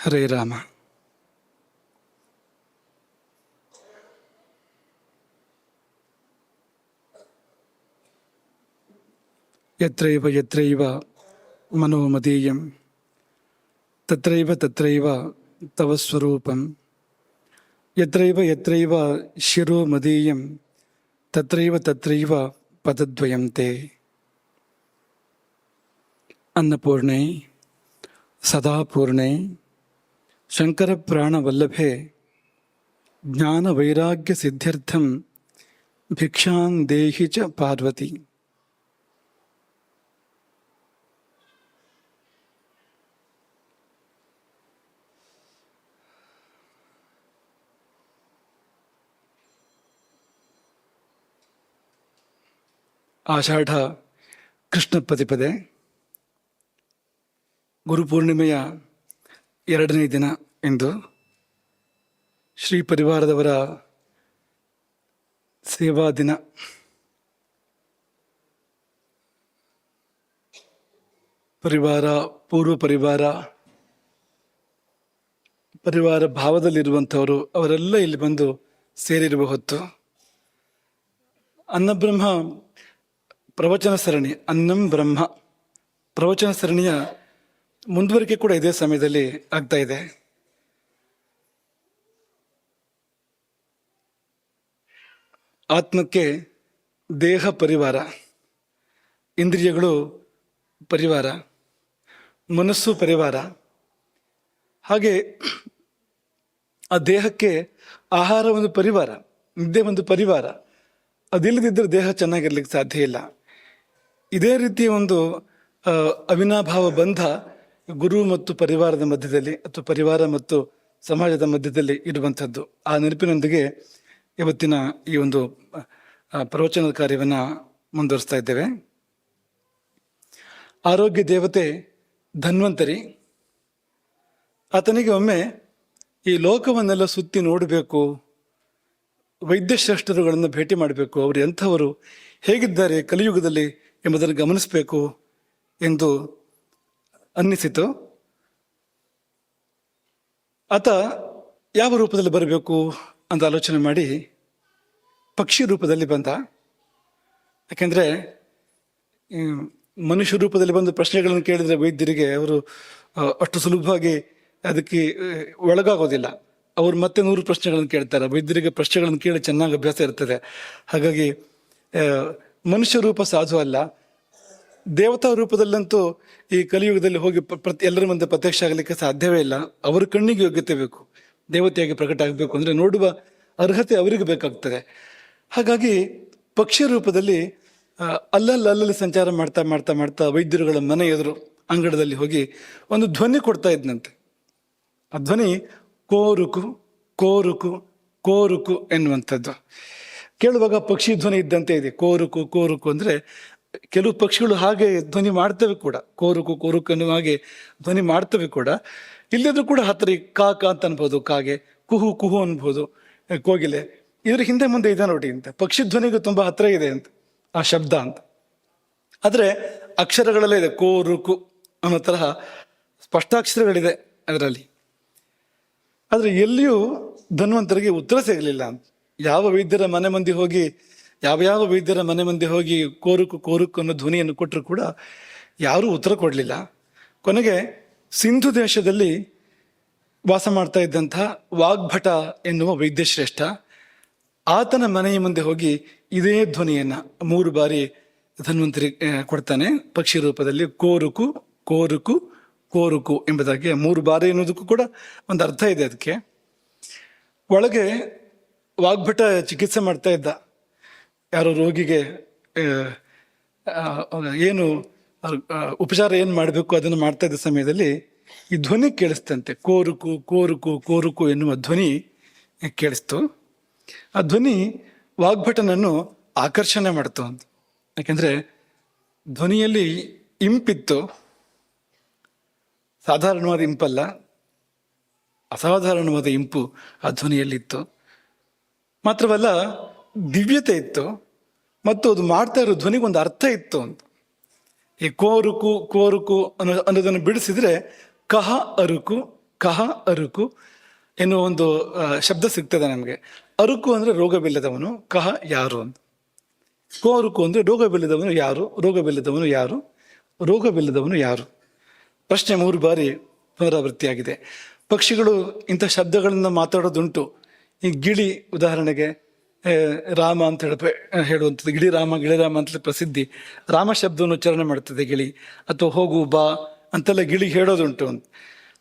ಹರೇ ರಾಮ. ಯತ್ರೈವ ಯತ್ರೈವ ಮನೋಮದೀಯಂ ತತ್ರೈವ ತತ್ರೈವ ತವ ಸ್ವರೂಪಂ. ಯತ್ರೈವ ಯತ್ರೈವ ಶಿರೋ ಮದೀಯಂ ತತ್ರೈವ ತತ್ರೈವ ಪದದ್ವಯಂ ತೇ. ಅನ್ನಪೂರ್ಣೆ ಸದಾಪೂರ್ಣೆ ಶಂಕರಪ್ರಾಣವಲ್ಲಭೆ ಜ್ಞಾನವೈರಾಗ್ಯ ಸಿದ್ಧ್ಯರ್ಥಂ ಭಿಕ್ಷಾಂ ದೇಹಿ ಚ ಪಾರ್ವತಿ. ಆಷಾಢ ಕೃಷ್ಣ ಪ್ರತಿಪದೆ, ಗುರುಪೂರ್ಣಿಮೆಯ 2ನೇ ದಿನ. ಎಂದು ಶ್ರೀ ಪರಿವಾರದವರ ಸೇವಾ ದಿನ. ಪರಿವಾರ, ಪೂರ್ವ ಪರಿವಾರ ಭಾವದಲ್ಲಿರುವಂಥವರು ಅವರೆಲ್ಲ ಇಲ್ಲಿ ಬಂದು ಸೇರಿರುವ ಹೊತ್ತು ಅನ್ನಬ್ರಹ್ಮ ಪ್ರವಚನ ಸರಣಿ, ಅನ್ನಂ ಬ್ರಹ್ಮ ಪ್ರವಚನ ಸರಣಿಯ ಮುಂದುವರಿಕೆ ಕೂಡ ಇದೇ ಸಮಯದಲ್ಲಿ ಆಗ್ತಾ ಇದೆ. ಆತ್ಮಕ್ಕೆ ದೇಹ ಪರಿವಾರ, ಇಂದ್ರಿಯಗಳು ಪರಿವಾರ, ಮನಸ್ಸು ಪರಿವಾರ. ಹಾಗೆ ಆ ದೇಹಕ್ಕೆ ಆಹಾರ ಒಂದು ಪರಿವಾರ, ನಿದ್ದೆ ಒಂದು ಪರಿವಾರ. ಅದಿಲ್ಲದಿದ್ದರೆ ದೇಹ ಚೆನ್ನಾಗಿರ್ಲಿಕ್ಕೆ ಸಾಧ್ಯ ಇಲ್ಲ. ಇದೇ ರೀತಿಯ ಒಂದು ಅವಿನಾಭಾವ ಬಂಧ ಗುರು ಮತ್ತು ಪರಿವಾರದ ಮಧ್ಯದಲ್ಲಿ ಅಥವಾ ಪರಿವಾರ ಮತ್ತು ಸಮಾಜದ ಮಧ್ಯದಲ್ಲಿ ಇರುವಂಥದ್ದು. ಆ ನೆನಪಿನೊಂದಿಗೆ ಇವತ್ತಿನ ಈ ಒಂದು ಪ್ರವಚನದ ಕಾರ್ಯವನ್ನು ಮುಂದುವರಿಸ್ತಾ ಇದ್ದೇವೆ. ಆರೋಗ್ಯ ದೇವತೆ ಧನ್ವಂತರಿ. ಆತನಿಗೆ ಒಮ್ಮೆ ಈ ಲೋಕವನ್ನೆಲ್ಲ ಸುತ್ತಿ ನೋಡಬೇಕು, ವೈದ್ಯಶ್ರೇಷ್ಠರುಗಳನ್ನು ಭೇಟಿ ಮಾಡಬೇಕು, ಅವರು ಎಂಥವರು, ಹೇಗಿದ್ದಾರೆ ಕಲಿಯುಗದಲ್ಲಿ ಎಂಬುದನ್ನು ಗಮನಿಸಬೇಕು ಎಂದು ಅನ್ನಿಸಿತು. ಆತ ಯಾವ ರೂಪದಲ್ಲಿ ಬರಬೇಕು ಅಂತ ಆಲೋಚನೆ ಮಾಡಿ ಪಕ್ಷಿ ರೂಪದಲ್ಲಿ ಬಂದ. ಯಾಕೆಂದರೆ ಮನುಷ್ಯ ರೂಪದಲ್ಲಿ ಬಂದು ಪ್ರಶ್ನೆಗಳನ್ನು ಕೇಳಿದರೆ ವೈದ್ಯರಿಗೆ ಅವರು ಅಷ್ಟು ಸುಲಭವಾಗಿ ಅದಕ್ಕೆ ಒಳಗಾಗೋದಿಲ್ಲ. ಅವರು ಮತ್ತೆ 100 ಪ್ರಶ್ನೆಗಳನ್ನು ಕೇಳ್ತಾರೆ. ವೈದ್ಯರಿಗೆ ಪ್ರಶ್ನೆಗಳನ್ನು ಕೇಳಿ ಚೆನ್ನಾಗಿ ಅಭ್ಯಾಸ ಇರ್ತದೆ. ಹಾಗಾಗಿ ಮನುಷ್ಯ ರೂಪ ಸಾಧು ಅಲ್ಲ. ದೇವತಾ ರೂಪದಲ್ಲಂತೂ ಈ ಕಲಿಯುಗದಲ್ಲಿ ಹೋಗಿ ಎಲ್ಲರ ಮುಂದೆ ಪ್ರತ್ಯಕ್ಷ ಆಗಲಿಕ್ಕೆ ಸಾಧ್ಯವೇ ಇಲ್ಲ. ಅವರ ಕಣ್ಣಿಗೆ ಯೋಗ್ಯತೆ ಬೇಕು. ದೇವತೆಯಾಗಿ ಪ್ರಕಟ ಆಗಬೇಕು ಅಂದರೆ ನೋಡುವ ಅರ್ಹತೆ ಅವರಿಗೆ ಬೇಕಾಗ್ತದೆ. ಹಾಗಾಗಿ ಪಕ್ಷಿ ರೂಪದಲ್ಲಿ ಅಲ್ಲಲ್ಲಿ ಸಂಚಾರ ಮಾಡ್ತಾ ಮಾಡ್ತಾ ಮಾಡ್ತಾ ವೈದ್ಯರುಗಳ ಮನೆ ಎದುರು ಅಂಗಡದಲ್ಲಿ ಹೋಗಿ ಒಂದು ಧ್ವನಿ ಕೊಡ್ತಾ ಇದ್ನಂತೆ. ಆ ಧ್ವನಿ ಕೋರುಕು ಕೋರುಕು ಕೋರುಕು ಎನ್ನುವಂಥದ್ದು. ಕೇಳುವಾಗ ಪಕ್ಷಿ ಧ್ವನಿ ಇದ್ದಂತೆ ಇದೆ. ಕೋರುಕು ಕೋರುಕು ಅಂದರೆ ಕೆಲವು ಪಕ್ಷಿಗಳು ಹಾಗೆ ಧ್ವನಿ ಮಾಡ್ತವೆ ಕೂಡ, ಕೋರುಕು ಕೋರುಕು ಅನ್ನುವ ಹಾಗೆ ಧ್ವನಿ ಮಾಡ್ತವೆ ಕೂಡ. ಇಲ್ಲದ್ರೂ ಕೂಡ ಹತ್ತಿರ ಕಾಕ ಅಂತ ಅನ್ಬೋದು, ಕಾಗೆ, ಕುಹು ಕುಹು ಅನ್ಬೋದು, ಕೋಗಿಲೆ. ಇದ್ರ ಹಿಂದೆ ಮುಂದೆ ಇದೆ ನೋಡಿ ಅಂತ. ಪಕ್ಷಿ ಧ್ವನಿಗೂ ತುಂಬ ಹತ್ತಿರ ಇದೆ ಅಂತ ಆ ಶಬ್ದ ಅಂತ. ಆದರೆ ಅಕ್ಷರಗಳೆಲ್ಲ ಇದೆ, ಕೋರುಕು ಅನ್ನೋ ತರಹ ಸ್ಪಷ್ಟಾಕ್ಷರಗಳಿದೆ ಅದರಲ್ಲಿ. ಆದರೆ ಎಲ್ಲಿಯೂ ಧನ್ವಂತರಿಗೆ ಉತ್ತರ ಸಿಗಲಿಲ್ಲ ಅಂತ. ಯಾವ ವೈದ್ಯರ ಮನೆ ಮಂದಿ ಹೋಗಿ ಕೋರುಕು ಕೋರುಕು ಅನ್ನೋ ಧ್ವನಿಯನ್ನು ಕೊಟ್ಟರು ಕೂಡ ಯಾರೂ ಉತ್ತರ ಕೊಡಲಿಲ್ಲ. ಕೊನೆಗೆ ಸಿಂಧು ದೇಶದಲ್ಲಿ ವಾಸ ಮಾಡ್ತಾ ಇದ್ದಂಥ ವಾಗ್ಭಟ ಎನ್ನುವ ವೈದ್ಯಶ್ರೇಷ್ಠ ಆತನ ಮನೆಯ ಮುಂದೆ ಹೋಗಿ ಇದೇ ಧ್ವನಿಯನ್ನು 3 ಬಾರಿ ಧನ್ವಂತರಿ ಕೊಡ್ತಾನೆ. ಪಕ್ಷಿ ರೂಪದಲ್ಲಿ ಕೋರುಕು ಕೋರುಕು ಕೋರುಕು ಎಂಬುದಾಗಿ 3 ಬಾರಿ ಎನ್ನುವುದಕ್ಕೂ ಕೂಡ ಒಂದು ಅರ್ಥ ಇದೆ. ಅದಕ್ಕೆ ಒಳಗೆ ವಾಗ್ಭಟ ಚಿಕಿತ್ಸೆ ಮಾಡ್ತಾ ಇದ್ದ. ಯಾರೋ ರೋಗಿಗೆ ಏನು ಉಪಚಾರ ಏನು ಮಾಡಬೇಕು ಅದನ್ನು ಮಾಡ್ತಾ ಇದ್ದ ಸಮಯದಲ್ಲಿ ಈ ಧ್ವನಿ ಕೇಳಿಸ್ತಂತೆ. ಕೋರುಕು ಕೋರುಕು ಕೋರುಕು ಎನ್ನುವ ಧ್ವನಿ ಕೇಳಿಸ್ತು. ಆ ಧ್ವನಿ ವಾಗ್ಭಟನನ್ನು ಆಕರ್ಷಣೆ ಮಾಡ್ತು ಅಂತ. ಯಾಕೆಂದರೆ ಧ್ವನಿಯಲ್ಲಿ ಇಂಪಿತ್ತು. ಸಾಧಾರಣವಾದ ಇಂಪಲ್ಲ, ಅಸಾಧಾರಣವಾದ ಇಂಪು ಆ ಧ್ವನಿಯಲ್ಲಿತ್ತು. ಮಾತ್ರವಲ್ಲ, ದಿವ್ಯತೆ ಇತ್ತು. ಮತ್ತು ಅದು ಮಾಡ್ತಾ ಇರೋ ಧ್ವನಿಗೊಂದು ಅರ್ಥ ಇತ್ತು ಅಂತ. ಈ ಕೋರುಕು ಕೋರುಕು ಅನ್ನೋದನ್ನು ಬಿಡಿಸಿದ್ರೆ ಕಹ ಅರುಕು ಕಹ ಅರುಕು ಎನ್ನುವ ಒಂದು ಶಬ್ದ ಸಿಗ್ತದೆ ನಮಗೆ. ಅರುಕು ಅಂದರೆ ರೋಗವಿಲ್ಲದವನು, ಕಹ ಯಾರು ಅಂತ. ಕೋರುಕು ಅಂದರೆ ರೋಗವಿಲ್ಲದವನು ಯಾರು, ರೋಗವಿಲ್ಲದವನು ಯಾರು, ರೋಗವಿಲ್ಲದವನು ಯಾರು. ಪ್ರಶ್ನೆ 3 ಬಾರಿ ಪುನರಾವೃತ್ತಿಯಾಗಿದೆ. ಪಕ್ಷಿಗಳು ಇಂಥ ಶಬ್ದಗಳನ್ನು ಮಾತಾಡೋದುಂಟು. ಈ ಗಿಳಿ ಉದಾಹರಣೆಗೆ ರಾಮ ಅಂತ ಹೇಳುವಂಥದ್ದು, ಗಿಳಿರಾಮ ಅಂತಲೇ ಪ್ರಸಿದ್ಧಿ. ರಾಮ ಶಬ್ದವನ್ನು ಉಚ್ಚಾರಣೆ ಮಾಡ್ತದೆ ಗಿಳಿ, ಅಥವಾ ಹೋಗು ಬಾ ಅಂತೆಲ್ಲ ಗಿಳಿ ಹೇಳೋದುಂಟು ಅಂತ.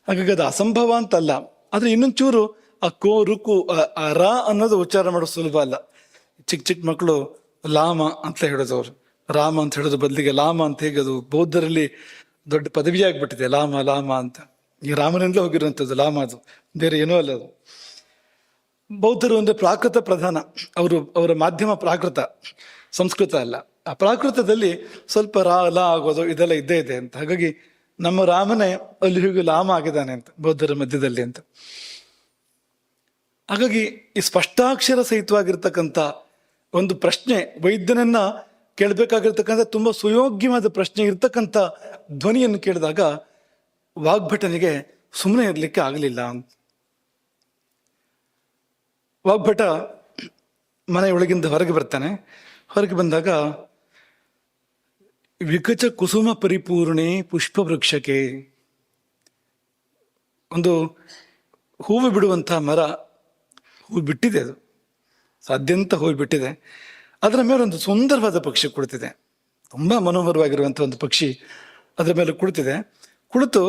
ಹಾಗಾಗಿ ಅದು ಅಸಂಭವ ಅಂತಲ್ಲ. ಆದರೆ ಇನ್ನೊಂಚೂರು ಆ ಕೋ ರುಕು ಆ ರಾ ಅನ್ನೋದು ಉಚ್ಚಾರ ಮಾಡೋದು ಸುಲಭ ಅಲ್ಲ. ಚಿಕ್ಕ ಮಕ್ಕಳು ಲಾಮ ಅಂತ ಹೇಳೋದು, ಅವರು ರಾಮ ಅಂತ ಹೇಳೋದು ಬದಲಿಗೆ ಲಾಮ ಅಂತ ಹೇಗೆ ಅದು ಬೌದ್ಧರಲ್ಲಿ ದೊಡ್ಡ ಪದವಿ ಆಗ್ಬಿಟ್ಟಿದೆ, ಲಾಮ ಲಾಮ ಅಂತ. ಈ ರಾಮನಿಂದಲೇ ಹೋಗಿರುವಂಥದ್ದು ಲಾಮ, ಅದು ಬೇರೆ ಏನೂ ಅಲ್ಲ ಅದು. ಬೌದ್ಧರು ಅಂದರೆ ಪ್ರಾಕೃತ ಪ್ರಧಾನ, ಅವರ ಮಾಧ್ಯಮ ಪ್ರಾಕೃತ, ಸಂಸ್ಕೃತ ಅಲ್ಲ. ಆ ಪ್ರಾಕೃತದಲ್ಲಿ ಸ್ವಲ್ಪ ಲಾ ಆಗೋದು ಇದೆಲ್ಲ ಇದ್ದೇ ಇದೆ ಅಂತ. ಹಾಗಾಗಿ ನಮ್ಮ ರಾಮನೇ ಅಲ್ಲಿ ಹೀಗೆ ಲಾಮ ಆಗಿದ್ದಾನೆ ಅಂತ ಬೌದ್ಧರ ಮಧ್ಯದಲ್ಲಿ ಅಂತ. ಹಾಗಾಗಿ ಈ ಸ್ಪಷ್ಟಾಕ್ಷರ ಸಹಿತವಾಗಿರ್ತಕ್ಕಂಥ ಒಂದು ಪ್ರಶ್ನೆ, ವೈದ್ಯನನ್ನ ಕೇಳಬೇಕಾಗಿರ್ತಕ್ಕಂಥ ತುಂಬ ಸುಯೋಗ್ಯವಾದ ಪ್ರಶ್ನೆ ಇರ್ತಕ್ಕಂಥ ಧ್ವನಿಯನ್ನು ಕೇಳಿದಾಗ ವಾಗ್ಭಟನಿಗೆ ಸುಮ್ಮನೆ ಇರಲಿಕ್ಕೆ ಆಗಲಿಲ್ಲ ಅಂತ. ವಾಗ್ಭಟ ಮನೆಯೊಳಗಿಂದ ಹೊರಗೆ ಬರ್ತಾನೆ. ಹೊರಗೆ ಬಂದಾಗ ವಿಕಚ ಕುಸುಮ ಪರಿಪೂರ್ಣೆ ಪುಷ್ಪವೃಕ್ಷಕ್ಕೆ, ಒಂದು ಹೂವು ಬಿಡುವಂಥ ಮರ, ಹೂವು ಬಿಟ್ಟಿದೆ, ಅದು ಸಾಧ್ಯಂತ ಹೂವು ಬಿಟ್ಟಿದೆ. ಅದರ ಮೇಲೆ ಒಂದು ಸುಂದರವಾದ ಪಕ್ಷಿ ಕುಳಿತಿದೆ, ತುಂಬ ಮನೋಹರವಾಗಿರುವಂಥ ಒಂದು ಪಕ್ಷಿ ಅದರ ಮೇಲೆ ಕುಳಿತಿದೆ. ಕುಳಿತು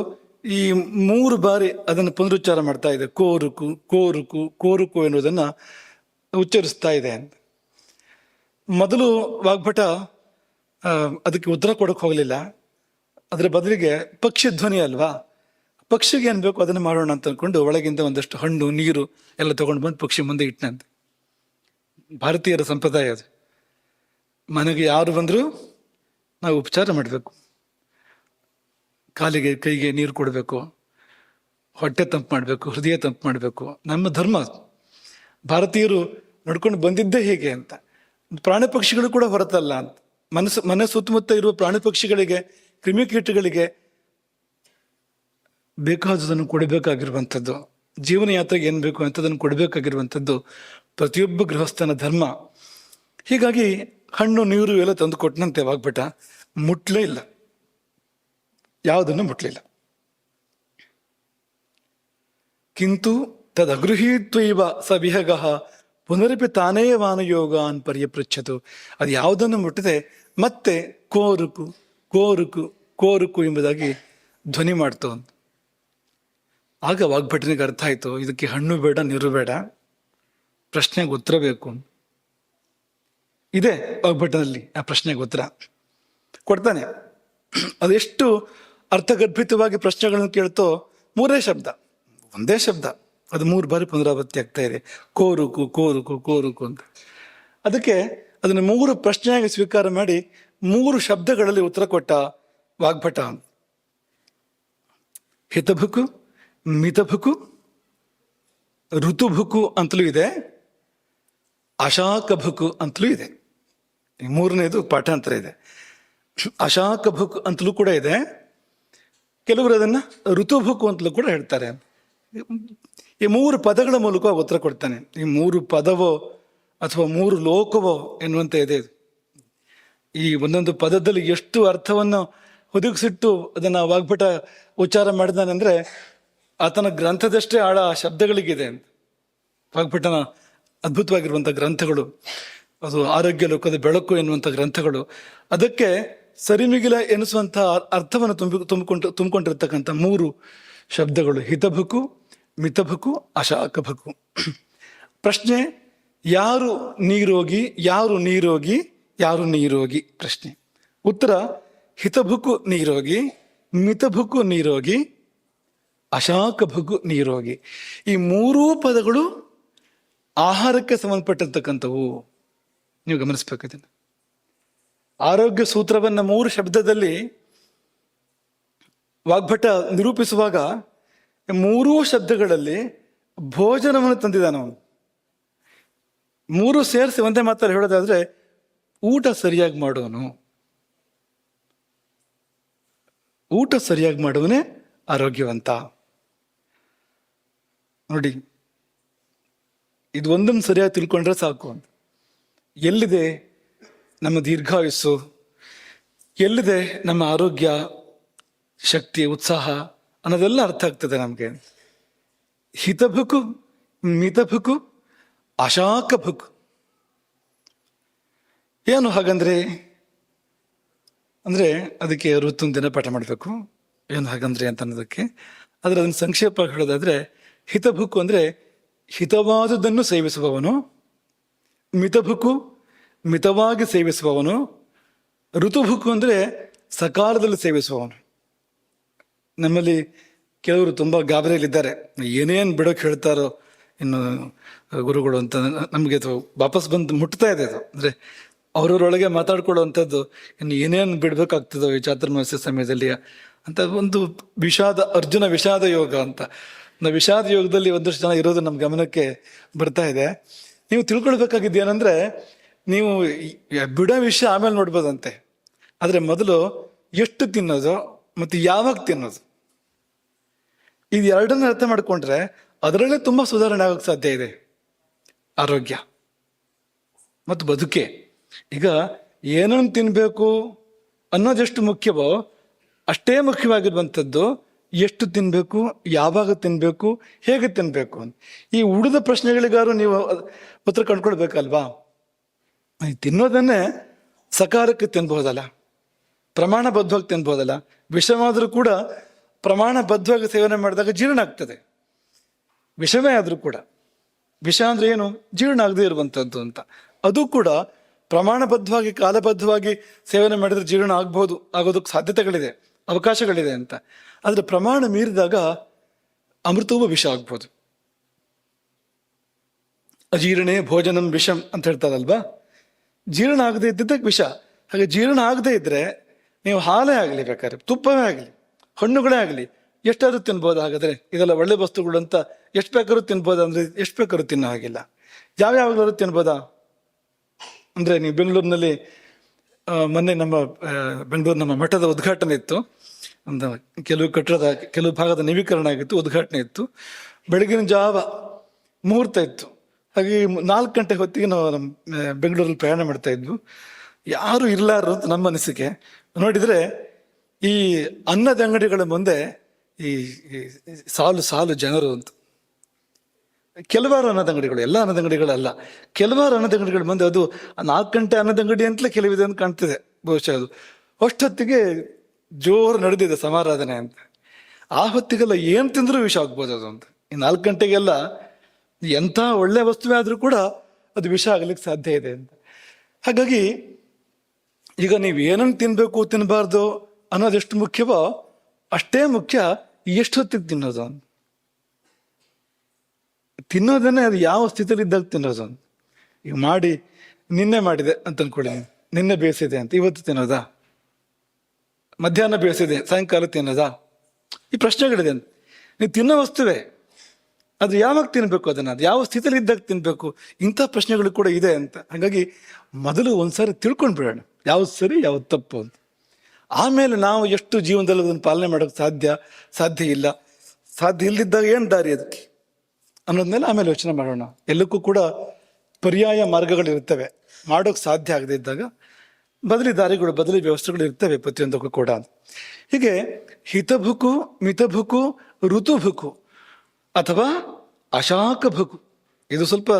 ಈ 3 ಬಾರಿ ಅದನ್ನು ಪುನರುಚ್ಚಾರ ಮಾಡ್ತಾ ಇದೆ. ಕೋರುಕು ಕೋರುಕು ಕೋರುಕು ಎನ್ನುವುದನ್ನು ಉಚ್ಚರಿಸ್ತಾ ಇದೆ ಅಂತ. ಮೊದಲು ವಾಗ್ಭಟ ಅದಕ್ಕೆ ಉತ್ತರ ಕೊಡೋಕೆ ಹೋಗಲಿಲ್ಲ. ಅದರ ಬದಲಿಗೆ ಪಕ್ಷಿ ಧ್ವನಿ ಅಲ್ವಾ, ಪಕ್ಷಿಗೆ ಏನು ಬೇಕು ಅದನ್ನು ಮಾಡೋಣ ಅಂತ ಅಂದ್ಕೊಂಡು ಒಳಗಿಂದ ಒಂದಷ್ಟು ಹಣ್ಣು ನೀರು ಎಲ್ಲ ತಗೊಂಡು ಬಂದು ಪಕ್ಷಿ ಮುಂದೆ ಇಟ್ಟನಂತೆ. ಭಾರತೀಯರ ಸಂಪ್ರದಾಯ ಅದು. ಮನೆಗೆ ಯಾರು ಬಂದರೂ ನಾವು ಉಪಚಾರ ಮಾಡಬೇಕು, ಕಾಲಿಗೆ ಕೈಗೆ ನೀರು ಕೊಡಬೇಕು, ಹೊಟ್ಟೆ ತಂಪು ಮಾಡಬೇಕು, ಹೃದಯ ತಂಪು ಮಾಡಬೇಕು. ನಮ್ಮ ಧರ್ಮ. ಭಾರತೀಯರು ನಡ್ಕೊಂಡು ಬಂದಿದ್ದೇ ಹೇಗೆ ಅಂತ. ಪ್ರಾಣಿ ಪಕ್ಷಿಗಳು ಕೂಡ ಹೊರತಲ್ಲ ಅಂತ. ಮನೆ ಸುತ್ತಮುತ್ತ ಇರುವ ಪ್ರಾಣಿ ಪಕ್ಷಿಗಳಿಗೆ, ಕ್ರಿಮಿಕೀಟಗಳಿಗೆ ಬೇಕಾದದನ್ನು ಕೊಡಬೇಕಾಗಿರುವಂಥದ್ದು, ಜೀವನ ಯಾತ್ರೆಗೆ ಏನು ಬೇಕು ಅಂಥದ್ದನ್ನು ಕೊಡಬೇಕಾಗಿರುವಂಥದ್ದು ಪ್ರತಿಯೊಬ್ಬ ಗೃಹಸ್ಥನ ಧರ್ಮ. ಹೀಗಾಗಿ ಹಣ್ಣು ನೀರು ಎಲ್ಲ ತಂದು ಕೊಟ್ಟನಂತೆ ವಾಗ್ಭಟ. ಮುಟ್ಲೇ ಇಲ್ಲ, ಯಾವುದನ್ನು ಮುಟ್ಲಿಲ್ಲ. ಕಿಂತು ತದಗೃಹೀತ್ವೈವ ಸ ವಿಹಗ ಪುನರಪಿ ತಾನೇ ವಾನಯೋಗಾನ್ ಪರ್ಯಪೃಚ್ಛತು. ಅದು ಯಾವುದನ್ನು ಮುಟ್ಟದೆ ಮತ್ತೆ ಕೋರುಕು ಕೋರುಕು ಕೋರುಕು ಎಂಬುದಾಗಿ ಧ್ವನಿ ಮಾಡ್ತು ಅಂತ. ಆಗ ವಾಗ್ಭಟನಿಗೆ ಅರ್ಥ ಆಯಿತು, ಇದಕ್ಕೆ ಹಣ್ಣು ಬೇಡ ನೀರು ಬೇಡ, ಪ್ರಶ್ನೆಗೆ ಉತ್ತರ ಬೇಕು. ಇದೆ ವಾಗ್ಭಟನಲ್ಲಿ ಆ ಪ್ರಶ್ನೆಗೆ ಉತ್ತರ ಕೊಡ್ತಾನೆ. ಅದೆಷ್ಟು ಅರ್ಥಗರ್ಭಿತವಾಗಿ ಪ್ರಶ್ನೆಗಳನ್ನು ಕೇಳ್ತೋ. 3 ಶಬ್ದ, ಒಂದೇ ಶಬ್ದ, ಅದು 3 ಬಾರಿ ಪುನರಾವರ್ತಿ ಆಗ್ತಾ ಇದೆ, ಕೋರುಕು ಕೋರುಕು ಕೋರುಕು ಅಂತ. ಅದಕ್ಕೆ ಅದನ್ನು 3 ಪ್ರಶ್ನೆಯಾಗಿ ಸ್ವೀಕಾರ ಮಾಡಿ 3 ಶಬ್ದಗಳಲ್ಲಿ ಉತ್ತರ ಕೊಟ್ಟ ವಾಗ್ಭಟ. ಹಿತಭುಕು, ಮಿತಭುಕು, ಋತುಭುಕು ಅಂತಲೂ ಇದೆ, ಅಶಾಕಭುಕು ಅಂತಲೂ ಇದೆ. 3ನೇದು ಪಾಠಾಂತರ ಇದೆ. ಅಶಾಕಭುಕ್ ಅಂತಲೂ ಕೂಡ ಇದೆ. ಕೆಲವರು ಅದನ್ನು ಋತುಭುಕು ಅಂತಲೂ ಕೂಡ ಹೇಳ್ತಾರೆ. ಈ 3 ಪದಗಳ ಮೂಲಕ ಉತ್ತರ ಕೊಡ್ತಾನೆ. ಈ 3 ಪದವೋ ಅಥವಾ 3 ಲೋಕವೋ ಎನ್ನುವಂತೆ ಇದೆ. ಈ ಒಂದೊಂದು ಪದದಲ್ಲಿ ಎಷ್ಟು ಅರ್ಥವನ್ನು ಒದಗಿಸಿಟ್ಟು ಅದನ್ನು ವಾಗ್ಭಟ ಉಚ್ಚಾರ ಮಾಡಿದಾನೆ ಅಂದರೆ ಆತನ ಗ್ರಂಥದಷ್ಟೇ ಆಳ ಶಬ್ದಗಳಿಗಿದೆ ಅಂತ. ವಾಗ್ಭಟನ ಅದ್ಭುತವಾಗಿರುವಂಥ ಗ್ರಂಥಗಳು, ಅದು ಆರೋಗ್ಯ ಲೋಕದ ಬೆಳಕು ಎನ್ನುವಂಥ ಗ್ರಂಥಗಳು. ಅದಕ್ಕೆ ಸರಿಮಿಗಿಲ ಎನಿಸುವಂಥ ಅರ್ಥವನ್ನು ತುಂಬಿಕೊಂಡಿರ್ತಕ್ಕಂಥ 3 ಶಬ್ದಗಳು: ಹಿತಭುಕು, ಮಿತಭುಕು, ಅಶಾಕಭುಕು. ಪ್ರಶ್ನೆ: ಯಾರು ನೀರೋಗಿ, ಯಾರು ನೀರೋಗಿ, ಯಾರು ನೀರೋಗಿ? ಪ್ರಶ್ನೆ. ಉತ್ತರ: ಹಿತಭುಕು ನೀರೋಗಿ, ಮಿತಭುಕು ನೀರೋಗಿ, ಅಶಾಕಭುಕು ನೀರೋಗಿ. ಈ 3 ಪದಗಳು ಆಹಾರಕ್ಕೆ ಸಂಬಂಧಪಟ್ಟಿರ್ತಕ್ಕಂಥವು. ನೀವು ಗಮನಿಸ್ಬೇಕದನ್ನು. ಆರೋಗ್ಯ ಸೂತ್ರವನ್ನು 3 ಶಬ್ದದಲ್ಲಿ ವಾಗ್ಭಟ ನಿರೂಪಿಸುವಾಗ 3 ಶಬ್ದಗಳಲ್ಲಿ ಭೋಜನವನ್ನು ತಂದಿದ್ದಾನೆ ಅವನು. 3 ಸೇರಿಸಿ ಒಂದೇ ಮಾತಲ್ಲಿ ಹೇಳೋದಾದ್ರೆ, ಊಟ ಸರಿಯಾಗಿ ಮಾಡೋನು, ಊಟ ಸರಿಯಾಗಿ ಮಾಡುವನೇ ಆರೋಗ್ಯವಂತ. ನೋಡಿ, ಇದು ಒಂದನ್ನು ಸರಿಯಾಗಿ ತಿಳ್ಕೊಂಡ್ರೆ ಸಾಕು ಅಂತ. ಎಲ್ಲಿದೆ ನಮ್ಮ ದೀರ್ಘಾಯುಸ್ಸು, ಎಲ್ಲಿದೆ ನಮ್ಮ ಆರೋಗ್ಯ, ಶಕ್ತಿ, ಉತ್ಸಾಹ ಅನ್ನೋದೆಲ್ಲ ಅರ್ಥ ಆಗ್ತದೆ ನಮಗೆ. ಹಿತಭುಕು, ಮಿತಭುಕು, ಅಶಾಕಭುಕು. ಏನು ಹಾಗಂದ್ರೆ ಅದಕ್ಕೆ ಋತುನ್ ದಿನ ಪಾಠ ಮಾಡಬೇಕು. ಏನು ಹಾಗಂದ್ರೆ ಅಂತ ಅನ್ನೋದಕ್ಕೆ ಅದನ್ನು ಸಂಕ್ಷೇಪ ಹೇಳೋದಾದ್ರೆ, ಹಿತಭುಕು ಅಂದ್ರೆ ಹಿತವಾದುದನ್ನು ಸೇವಿಸುವವನು, ಮಿತಭುಕು ಮಿತವಾಗಿ ಸೇವಿಸುವವನು, ಋತುಭುಕು ಅಂದ್ರೆ ಸಕಾಲದಲ್ಲಿ ಸೇವಿಸುವವನು. ನಮ್ಮಲ್ಲಿ ಕೆಲವರು ತುಂಬಾ ಗಾಬರಿಯಲ್ಲಿದ್ದಾರೆ, ಏನೇನು ಬಿಡೋಕೆ ಹೇಳ್ತಾರೋ ಇನ್ನು ಗುರುಗಳು ಅಂತ. ನಮಗೆ ಅದು ವಾಪಸ್ ಬಂದು ಮುಟ್ತಾ ಇದೆ. ಅದು ಅಂದ್ರೆ ಅವರವರೊಳಗೆ ಮಾತಾಡ್ಕೊಳ್ಳುವಂಥದ್ದು, ಇನ್ನು ಏನೇನು ಬಿಡ್ಬೇಕಾಗ್ತದೋ ಈ ಚಾತುರ್ಮಾಸ್ಯ ಸಮಯದಲ್ಲಿ ಅಂತ ಒಂದು ವಿಷಾದ. ಅರ್ಜುನ ವಿಷಾದ ಯೋಗ ಅಂತ, ನಾವು ವಿಷಾದ ಯೋಗದಲ್ಲಿ ಒಂದಷ್ಟು ಜನ ಇರೋದು ನಮ್ಮ ಗಮನಕ್ಕೆ ಬರ್ತಾ ಇದೆ. ನೀವು ತಿಳ್ಕೊಳ್ಬೇಕಾಗಿದ್ದು ಏನಂದ್ರೆ, ನೀವು ಬಿಡೋ ವಿಷಯ ಆಮೇಲೆ ನೋಡ್ಬೋದಂತೆ, ಆದ್ರೆ ಮೊದಲು ಎಷ್ಟು ತಿನ್ನೋದು ಮತ್ತು ಯಾವಾಗ ತಿನ್ನೋದು, ಇದು ಎರಡನ್ನ ಅರ್ಥ ಮಾಡ್ಕೊಂಡ್ರೆ ಅದರಲ್ಲೇ ತುಂಬಾ ಸುಧಾರಣೆ ಆಗೋಕ್ಕೆ ಸಾಧ್ಯ ಇದೆ. ಆರೋಗ್ಯ ಮತ್ತು ಬದುಕೆ. ಈಗ ಏನನ್ನು ತಿನ್ಬೇಕು ಅನ್ನೋದೆಷ್ಟು ಮುಖ್ಯವೋ ಅಷ್ಟೇ ಮುಖ್ಯವಾಗಿರುವಂಥದ್ದು ಎಷ್ಟು ತಿನ್ಬೇಕು, ಯಾವಾಗ ತಿನ್ಬೇಕು, ಹೇಗೆ ತಿನ್ಬೇಕು ಅಂತ. ಈ ಉಳಿದ ಪ್ರಶ್ನೆಗಳಿಗಾರು ನೀವು ಉತ್ತರ ಕಂಡ್ಕೊಳ್ಬೇಕಲ್ವಾ. ತಿನ್ನೋದನ್ನೇ ಸಕಾಲಕ್ಕೆ ತಿನ್ಬಹುದಲ್ಲ, ಪ್ರಮಾಣಬದ್ಧವಾಗಿ ತಿನ್ಬಹುದಲ್ಲ. ವಿಷವಾದರೂ ಕೂಡ ಪ್ರಮಾಣಬದ್ಧವಾಗಿ ಸೇವನೆ ಮಾಡಿದಾಗ ಜೀರ್ಣ ಆಗ್ತದೆ. ವಿಷವೇ ಆದರೂ ಕೂಡ, ವಿಷ ಅಂದ್ರೆ ಏನು, ಜೀರ್ಣ ಆಗದೆ ಇರುವಂಥದ್ದು ಅಂತ. ಅದು ಕೂಡ ಪ್ರಮಾಣಬದ್ಧವಾಗಿ ಕಾಲಬದ್ಧವಾಗಿ ಸೇವನೆ ಮಾಡಿದ್ರೆ ಜೀರ್ಣ ಆಗೋದಕ್ಕೆ ಸಾಧ್ಯತೆಗಳಿದೆ, ಅವಕಾಶಗಳಿದೆ ಅಂತ. ಆದರೆ ಪ್ರಮಾಣ ಮೀರಿದಾಗ ಅಮೃತವೂ ವಿಷ ಆಗ್ಬೋದು. ಅಜೀರ್ಣೇ ಭೋಜನಂ ವಿಷಂ ಅಂತ ಹೇಳ್ತಾರಲ್ವಾ. ಜೀರ್ಣ ಆಗದೆ ಇದ್ದಿದ್ದಕ್ಕೆ ವಿಷ. ಹಾಗೆ ಜೀರ್ಣ ಆಗದೆ ಇದ್ರೆ ನೀವು ಹಾಲೇ ಆಗಲಿ, ಬೇಕಾದ್ರೆ ತುಪ್ಪವೇ ಆಗಲಿ, ಹಣ್ಣುಗಳೇ ಆಗಲಿ, ಎಷ್ಟಾದ್ರೂ ತಿನ್ಬೋದು. ಹಾಗಾದ್ರೆ ಇದೆಲ್ಲ ಒಳ್ಳೆ ವಸ್ತುಗಳು ಅಂತ ಎಷ್ಟು ಬೇಕಾದ್ರೂ ತಿನ್ಬೋದ ಅಂದ್ರೆ ಎಷ್ಟು ಬೇಕಾದ್ರೂ ತಿನ್ನೋ ಹಾಗಿಲ್ಲ. ಯಾವ್ಯಾವಾಗಲೂ ತಿನ್ಬೋದಾ ಅಂದ್ರೆ, ನೀವು ಬೆಂಗಳೂರಿನಲ್ಲಿ ಮೊನ್ನೆ ನಮ್ಮ ಮಠದ ಉದ್ಘಾಟನೆ ಇತ್ತು. ಒಂದು ಕೆಲವು ಭಾಗದ ನವೀಕರಣ ಆಗಿತ್ತು, ಉದ್ಘಾಟನೆ ಇತ್ತು. ಬೆಳಗಿನ ಜಾವ ಮುಹೂರ್ತ ಇತ್ತು. ಹಾಗೆ 4 ಗಂಟೆ ಹೊತ್ತಿಗೆ ನಾವು ಬೆಂಗಳೂರಲ್ಲಿ ಪ್ರಯಾಣ ಮಾಡ್ತಾ ಇದ್ವು. ಯಾರು ಇರ್ಲಾರು ಅಂತ ನಮ್ಮ ಅನಿಸಿಕೆ. ನೋಡಿದ್ರೆ ಈ ಅನ್ನದ ಅಂಗಡಿಗಳ ಮುಂದೆ ಈ ಸಾಲು ಸಾಲು ಜನರು ಅಂತ. ಕೆಲವಾರು ಅನ್ನದ ಅಂಗಡಿಗಳು, ಎಲ್ಲ ಅನ್ನದ ಅಂಗಡಿಗಳಲ್ಲ, ಕೆಲವಾರು ಅನ್ನದ ಅಂಗಡಿಗಳ ಮುಂದೆ. ಅದು 4 ಗಂಟೆ ಅನ್ನದ ಅಂಗಡಿ ಅಂತಲೇ ಕೆಲವಿದೆ ಅಂತ ಕಾಣ್ತಿದೆ ಬಹುಶಃ. ಅದು ಅಷ್ಟೊತ್ತಿಗೆ ಜೋರು ನಡೆದಿದೆ ಸಮಾರಾಧನೆ ಅಂತ. ಆ ಹೊತ್ತಿಗೆಲ್ಲ ಏನ್ ತಿಂದ್ರೂ ವಿಷ ಆಗ್ಬೋದು ಅದು ಅಂತ. ಈ 4 ಗಂಟೆಗೆಲ್ಲ ಎಂಥ ಒಳ್ಳೆ ವಸ್ತುವೇ ಆದ್ರೂ ಕೂಡ ಅದು ವಿಷ ಆಗ್ಲಿಕ್ಕೆ ಸಾಧ್ಯ ಇದೆ ಅಂತ. ಹಾಗಾಗಿ ಈಗ ನೀವು ಏನನ್ನು ತಿನ್ಬೇಕು ತಿನ್ನಬಾರ್ದು ಅನ್ನೋದೆಷ್ಟು ಮುಖ್ಯವೋ ಅಷ್ಟೇ ಮುಖ್ಯ ಎಷ್ಟು ಹೊತ್ತಿಗೆ ತಿನ್ನೋದು ಅಂತ. ತಿನ್ನೋದನ್ನೇ ಅದು ಯಾವ ಸ್ಥಿತಿಯಲ್ಲಿ ಇದ್ದಾಗ ತಿನ್ನೋದು ಅಂತ. ಈಗ ನಿನ್ನೆ ಮಾಡಿದೆ ಅಂತ ಅನ್ಕೊಳ್ಳಿ, ನಿನ್ನೆ ಬೇಯಿಸಿದೆ ಅಂತ ಇವತ್ತು ತಿನ್ನೋದಾ, ಮಧ್ಯಾಹ್ನ ಬೇಯಿಸಿದೆ ಸಾಯಂಕಾಲ ತಿನ್ನೋದಾ, ಈ ಪ್ರಶ್ನೆಗಳಿದೆ ಅಂತ. ನೀವು ತಿನ್ನೋ ವಸ್ತುವೇ, ಅದು ಯಾವಾಗ ತಿನ್ಬೇಕು, ಅದು ಯಾವ ಸ್ಥಿತಿಯಲ್ಲಿ ಇದ್ದಾಗ ತಿನ್ಬೇಕು, ಇಂಥ ಪ್ರಶ್ನೆಗಳು ಕೂಡ ಇದೆ ಅಂತ. ಹಾಗಾಗಿ ಮೊದಲು ಒಂದ್ಸಾರಿ ತಿಳ್ಕೊಂಡು ಬಿಡೋಣ ಯಾವ್ದು ಸರಿ ಯಾವ್ದು ತಪ್ಪು ಅಂತ. ಆಮೇಲೆ ನಾವು ಎಷ್ಟು ಜೀವನದಲ್ಲಿ ಅದನ್ನು ಪಾಲನೆ ಮಾಡೋಕೆ ಸಾಧ್ಯ ಇಲ್ಲದಿದ್ದಾಗ ಏನು ದಾರಿ ಅದಕ್ಕೆ ಅನ್ನೋದ್ಮೇಲೆ ಆಮೇಲೆ ಯೋಚನೆ ಮಾಡೋಣ. ಎಲ್ಲಕ್ಕೂ ಕೂಡ ಪರ್ಯಾಯ ಮಾರ್ಗಗಳಿರ್ತವೆ. ಮಾಡೋಕೆ ಸಾಧ್ಯ ಆಗದೆ ಇದ್ದಾಗ ಬದಲಿ ದಾರಿಗಳು, ಬದಲಿ ವ್ಯವಸ್ಥೆಗಳು ಇರ್ತವೆ ಪ್ರತಿಯೊಂದಕ್ಕೂ ಕೂಡ. ಹೀಗೆ ಹಿತಭುಕು, ಮಿತಭುಕು, ಋತುಭುಕು ಅಥವಾ ಅಶಾಕಭುಕು. ಇದು ಸ್ವಲ್ಪ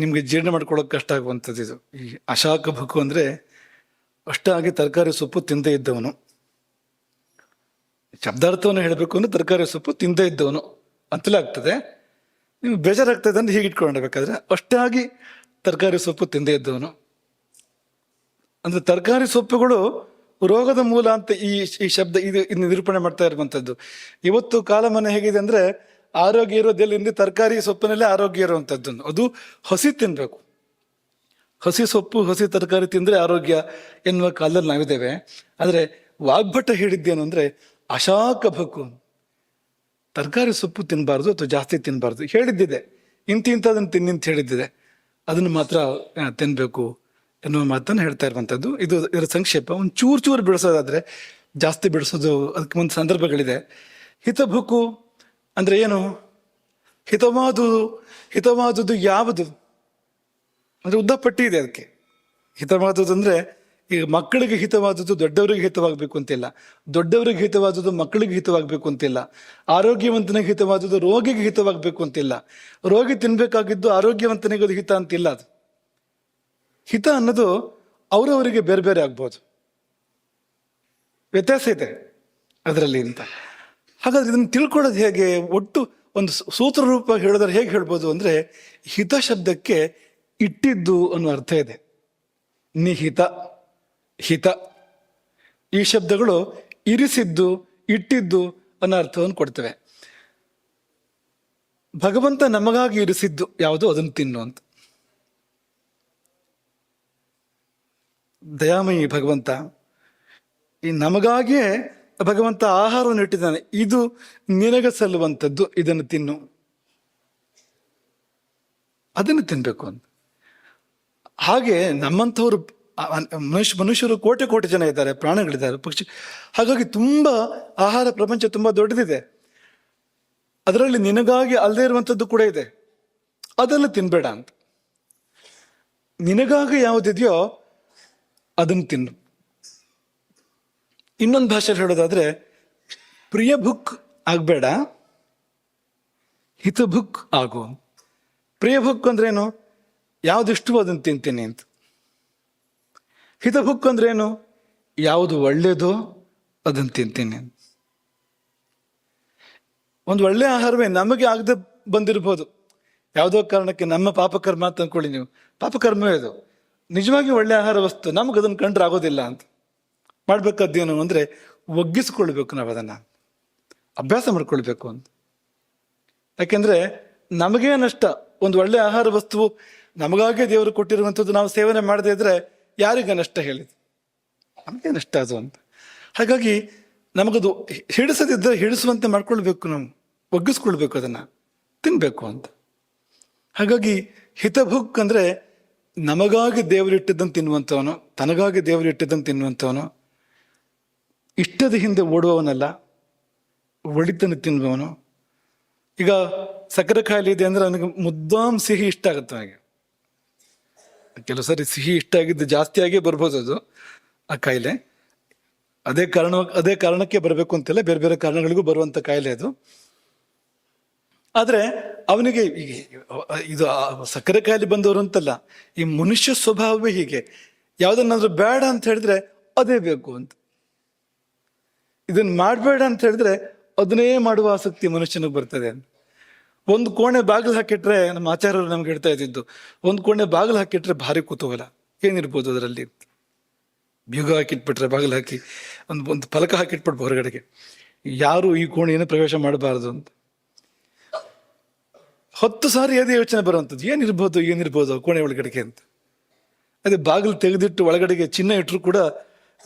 ನಿಮ್ಗೆ ಜೀರ್ಣ ಮಾಡ್ಕೊಳ್ಳೋಕೆ ಕಷ್ಟ ಆಗುವಂಥದ್ದು. ಇದು ಈ ಅಶಾಕಭುಕು ಅಂದ್ರೆ ಅಷ್ಟಾಗಿ ತರಕಾರಿ ಸೊಪ್ಪು ತಿಂದೇ ಇದ್ದವನು. ಶಬ್ದಾರ್ಥವನ್ನು ಹೇಳಬೇಕು ಅಂದ್ರೆ ತರಕಾರಿ ಸೊಪ್ಪು ತಿಂದೇ ಇದ್ದವನು ಅಂತಲೇ ಆಗ್ತದೆ. ನಿಮ್ಗೆ ಬೇಜಾರಾಗ್ತದೆ ಅಂದ್ರೆ ಹೀಗೆ ಇಟ್ಕೊಂಡ್ಬೇಕಾದ್ರೆ ಅಷ್ಟಾಗಿ ತರಕಾರಿ ಸೊಪ್ಪು ತಿಂದೇ ಇದ್ದವನು ಅಂದ್ರೆ, ತರಕಾರಿ ಸೊಪ್ಪುಗಳು ರೋಗದ ಮೂಲ ಅಂತ ಈ ಶಬ್ದ ಇದು ನಿರೂಪಣೆ ಮಾಡ್ತಾ ಇರುವಂತದ್ದು. ಇವತ್ತು ಕಾಲಮಾನ ಹೇಗಿದೆ ಅಂದ್ರೆ, ಆರೋಗ್ಯ ಇರೋದೆಲ್ಲಿಂದ ತರಕಾರಿ ಸೊಪ್ಪಿನಲ್ಲೇ ಆರೋಗ್ಯ ಇರುವಂತದ್ದು. ಅದು ಹಸಿ ತಿನ್ಬೇಕು, ಹಸಿ ಸೊಪ್ಪು ಹಸಿ ತರಕಾರಿ ತಿಂದ್ರೆ ಆರೋಗ್ಯ ಎನ್ನುವ ಕಾಲದಲ್ಲಿ ನಾವಿದ್ದೇವೆ. ಆದ್ರೆ ವಾಗ್ಭಟ ಹೇಳಿದ್ದೇನು ಅಂದ್ರೆ ಅಶಾಕಭುಕು, ತರಕಾರಿ ಸೊಪ್ಪು ತಿನ್ನಬಾರ್ದು ಅಥವಾ ಜಾಸ್ತಿ ತಿನ್ನಬಾರ್ದು ಹೇಳಿದ್ದಿದೆ. ಇಂಥದನ್ನು ತಿನ್ನಿಂತ ಹೇಳಿದ್ದಿದೆ, ಅದನ್ನು ಮಾತ್ರ ತಿನ್ಬೇಕು ಎನ್ನುವ ಮಾತನ್ನು ಹೇಳ್ತಾ ಇರುವಂಥದ್ದು. ಇದರ ಸಂಕ್ಷೇಪ. ಒಂದು ಚೂರು ಬಿಡಿಸೋದಾದ್ರೆ, ಜಾಸ್ತಿ ಬಿಡಿಸೋದು ಅದಕ್ಕೆ ಒಂದು ಸಂದರ್ಭಗಳಿದೆ. ಹಿತಭುಕು ಅಂದ್ರೆ ಏನು? ಹಿತವಾದುದು ಯಾವುದು ಅಂದ್ರೆ ಉದ್ದಪಟ್ಟಿ ಇದೆ ಅದಕ್ಕೆ. ಹಿತವಾದುದು ಅಂದ್ರೆ ಈಗ ಮಕ್ಕಳಿಗೆ ಹಿತವಾದುದು ದೊಡ್ಡವರಿಗೆ ಹಿತವಾಗಬೇಕು ಅಂತಿಲ್ಲ, ದೊಡ್ಡವರಿಗೆ ಹಿತವಾದುದು ಮಕ್ಕಳಿಗೆ ಹಿತವಾಗಬೇಕು ಅಂತಿಲ್ಲ, ಆರೋಗ್ಯವಂತನಿಗೆ ಹಿತವಾದುದು ರೋಗಿಗೆ ಹಿತವಾಗಬೇಕು ಅಂತಿಲ್ಲ, ರೋಗಿ ತಿನ್ಬೇಕಾಗಿದ್ದು ಆರೋಗ್ಯವಂತನಿಗೆ ಅದು ಹಿತ ಅಂತಿಲ್ಲ. ಅದು ಹಿತ ಅನ್ನೋದು ಅವರವರಿಗೆ ಬೇರೆ ಬೇರೆ ಆಗ್ಬೋದು, ವ್ಯತ್ಯಾಸ ಇದೆ ಅದರಲ್ಲಿ ಅಂತ. ಹಾಗಾದ್ರೆ ಇದನ್ನು ತಿಳ್ಕೊಳ್ಳೋದು ಹೇಗೆ? ಒಟ್ಟು ಒಂದು ಸೂತ್ರ ರೂಪ ಹೇಳಿದ್ರೆ ಹೇಗೆ ಹೇಳ್ಬೋದು ಅಂದ್ರೆ, ಹಿತ ಶಬ್ದಕ್ಕೆ ಇಟ್ಟಿದ್ದು ಅನ್ನೋ ಅರ್ಥ ಇದೆ. ನಿಹಿತ, ಹಿತ, ಈ ಶಬ್ದಗಳು ಇರಿಸಿದ್ದು, ಇಟ್ಟಿದ್ದು ಅನ್ನೋ ಅರ್ಥವನ್ನು ಕೊಡ್ತವೆ. ಭಗವಂತ ನಮಗಾಗಿ ಇರಿಸಿದ್ದು ಯಾವುದು ಅದನ್ನು ತಿನ್ನು ಅಂತ. ದಯಾಮಯಿ ಭಗವಂತ ಈ ನಮಗಾಗಿಯೇ ಭಗವಂತ ಆಹಾರವನ್ನು ಇಟ್ಟಿದ್ದಾನೆ. ಇದು ನಿನಗೆ ಸಲ್ಲುವಂಥದ್ದು, ಇದನ್ನು ತಿನ್ನು, ಅದನ್ನು ತಿನ್ಬೇಕು ಅಂತ. ಹಾಗೆ ನಮ್ಮಂಥವ್ರು ಮನುಷ್ಯರು ಕೋಟಿ ಕೋಟಿ ಜನ ಇದ್ದಾರೆ, ಪ್ರಾಣಿಗಳಿದ್ದಾರೆ, ಪಕ್ಷಿ. ಹಾಗಾಗಿ ತುಂಬಾ ಆಹಾರ ಪ್ರಪಂಚ ತುಂಬಾ ದೊಡ್ಡದಿದೆ. ಅದರಲ್ಲಿ ನಿನಗಾಗಿ ಅಲ್ಲದೆ ಇರುವಂಥದ್ದು ಕೂಡ ಇದೆ, ಅದೆಲ್ಲ ತಿನ್ಬೇಡ ಅಂತ. ನಿನಗಾಗಿ ಯಾವುದಿದೆಯೋ ಅದನ್ನು ತಿನ್ನು. ಇನ್ನೊಂದು ಭಾಷೆಯಲ್ಲಿ ಹೇಳೋದಾದ್ರೆ, ಪ್ರಿಯ ಭುಕ್ ಆಗ್ಬೇಡ, ಹಿತ ಭುಕ್ ಆಗು. ಪ್ರಿಯ ಭುಕ್ ಅಂದ್ರೇನು? ಯಾವುದಿಷ್ಟು ಅದನ್ನು ತಿಂತೀನಿ ಅಂತ. ಹಿತ ಭುಕ್ ಅಂದ್ರೇನು? ಯಾವುದು ಒಳ್ಳೇದೋ ಅದನ್ನು ತಿಂತೀನಿ ಅಂತ. ಒಂದು ಒಳ್ಳೆ ಆಹಾರವೇ ನಮಗೆ ಆಗದೆ ಬಂದಿರ್ಬೋದು, ಯಾವುದೋ ಕಾರಣಕ್ಕೆ ನಮ್ಮ ಪಾಪಕರ್ಮ ಅಂತ ಅಂದ್ಕೊಳ್ಳಿ ನೀವು, ಪಾಪಕರ್ಮವೇ ಅದು. ನಿಜವಾಗಿ ಒಳ್ಳೆ ಆಹಾರ ವಸ್ತು ನಮಗದನ್ನು ಕಂಡ್ರೆ ಆಗೋದಿಲ್ಲ ಅಂತ. ಮಾಡ್ಬೇಕಾದ್ದೇನು ಅಂದ್ರೆ ಒಗ್ಗಿಸ್ಕೊಳ್ಬೇಕು, ನಾವು ಅದನ್ನ ಅಭ್ಯಾಸ ಮಾಡ್ಕೊಳ್ಬೇಕು ಅಂತ. ಯಾಕೆಂದ್ರೆ ನಮಗೇ ನಷ್ಟ. ಒಂದು ಒಳ್ಳೆ ಆಹಾರ ವಸ್ತುವು ನಮಗಾಗೆ ದೇವರು ಕೊಟ್ಟಿರುವಂಥದ್ದು ನಾವು ಸೇವನೆ ಮಾಡದೇ ಇದ್ರೆ ಯಾರಿಗ ನಷ್ಟ ಹೇಳಿದ್ದು? ನಮಗೆ ನಷ್ಟ ಅದು ಅಂತ. ಹಾಗಾಗಿ ನಮಗದು ಹಿಡಿಸದಿದ್ದರೆ ಹಿಡಿಸುವಂತೆ ಮಾಡ್ಕೊಳ್ಬೇಕು, ನಾವು ಒಗ್ಗಿಸ್ಕೊಳ್ಬೇಕು, ಅದನ್ನ ತಿನ್ಬೇಕು ಅಂತ. ಹಾಗಾಗಿ ಹಿತಭುಕ್ ಅಂದ್ರೆ ನಮಗಾಗಿ ದೇವರಿಟ್ಟಿದ್ದನ್ನು ತಿನ್ನುವಂಥವನು, ತನಗಾಗಿ ದೇವರಿಟ್ಟಿದ್ದನ್ನು ತಿನ್ನುವಂಥವನು, ಇಷ್ಟದ ಹಿಂದೆ ಓಡುವವನಲ್ಲ, ಒಳಿತನ್ನು ತಿನ್ನುವವನು. ಈಗ ಸಕ್ಕರೆ ಕಾಯಿಲೆ ಇದೆ ಅಂದ್ರೆ ಅವನಿಗೆ ಮುದ್ದಾಂ ಸಿಹಿ ಇಷ್ಟ ಆಗುತ್ತೆ. ಅವನಿಗೆ ಕೆಲವು ಸರಿ ಸಿಹಿ ಇಷ್ಟ ಆಗಿದ್ದು ಜಾಸ್ತಿಯಾಗೇ ಬರ್ಬೋದು ಅದು, ಆ ಕಾಯಿಲೆ. ಅದೇ ಕಾರಣಕ್ಕೆ ಬರಬೇಕು ಅಂತಿಲ್ಲ, ಬೇರೆ ಬೇರೆ ಕಾರಣಗಳಿಗೂ ಬರುವಂತ ಕಾಯಿಲೆ ಅದು. ಆದ್ರೆ ಅವನಿಗೆ ಇದು ಸಕ್ಕರೆ ಕಾಯಿಲೆ ಬಂದವರು ಅಂತಲ್ಲ, ಈ ಮನುಷ್ಯ ಸ್ವಭಾವವೇ ಹೀಗೆ. ಯಾವ್ದನ್ನಾದ್ರೂ ಬೇಡ ಅಂತ ಹೇಳಿದ್ರೆ ಅದೇ ಬೇಕು ಅಂತ, ಇದನ್ನ ಮಾಡಬೇಡ ಅಂತ ಹೇಳಿದ್ರೆ ಅದನ್ನೇ ಮಾಡುವ ಆಸಕ್ತಿ ಮನುಷ್ಯನಿಗೆ ಬರ್ತದೆ ಅಂತ. ಒಂದು ಕೋಣೆ ಬಾಗಿಲು ಹಾಕಿಟ್ರೆ, ನಮ್ಮ ಆಚಾರ್ಯರು ನಮ್ಗೆ ಹೇಳ್ತಾ ಇದ್ದಿದ್ದು, ಒಂದು ಕೋಣೆ ಬಾಗಿಲು ಹಾಕಿಟ್ರೆ ಭಾರಿ ಕುತೂಹಲ, ಏನಿರ್ಬೋದು ಅದರಲ್ಲಿ. ಬೀಗ ಹಾಕಿಟ್ಬಿಟ್ರೆ, ಬಾಗಿಲು ಹಾಕಿ ಒಂದು ಫಲಕ ಹಾಕಿಟ್ಬಿಟ್ಟು ಹೊರಗಡೆಗೆ, ಯಾರು ಈ ಕೋಣೆಯನ್ನು ಪ್ರವೇಶ ಮಾಡಬಾರದು ಅಂತ 10 ಸಾರಿ ಅದೇ ಯೋಚನೆ ಬರುವಂಥದ್ದು, ಏನಿರ್ಬೋದು ಕೋಣೆ ಒಳಗಡೆಗೆ ಅಂತ. ಅದೇ ಬಾಗಿಲು ತೆಗೆದಿಟ್ಟು ಒಳಗಡೆಗೆ ಚಿನ್ನ ಇಟ್ಟರು ಕೂಡ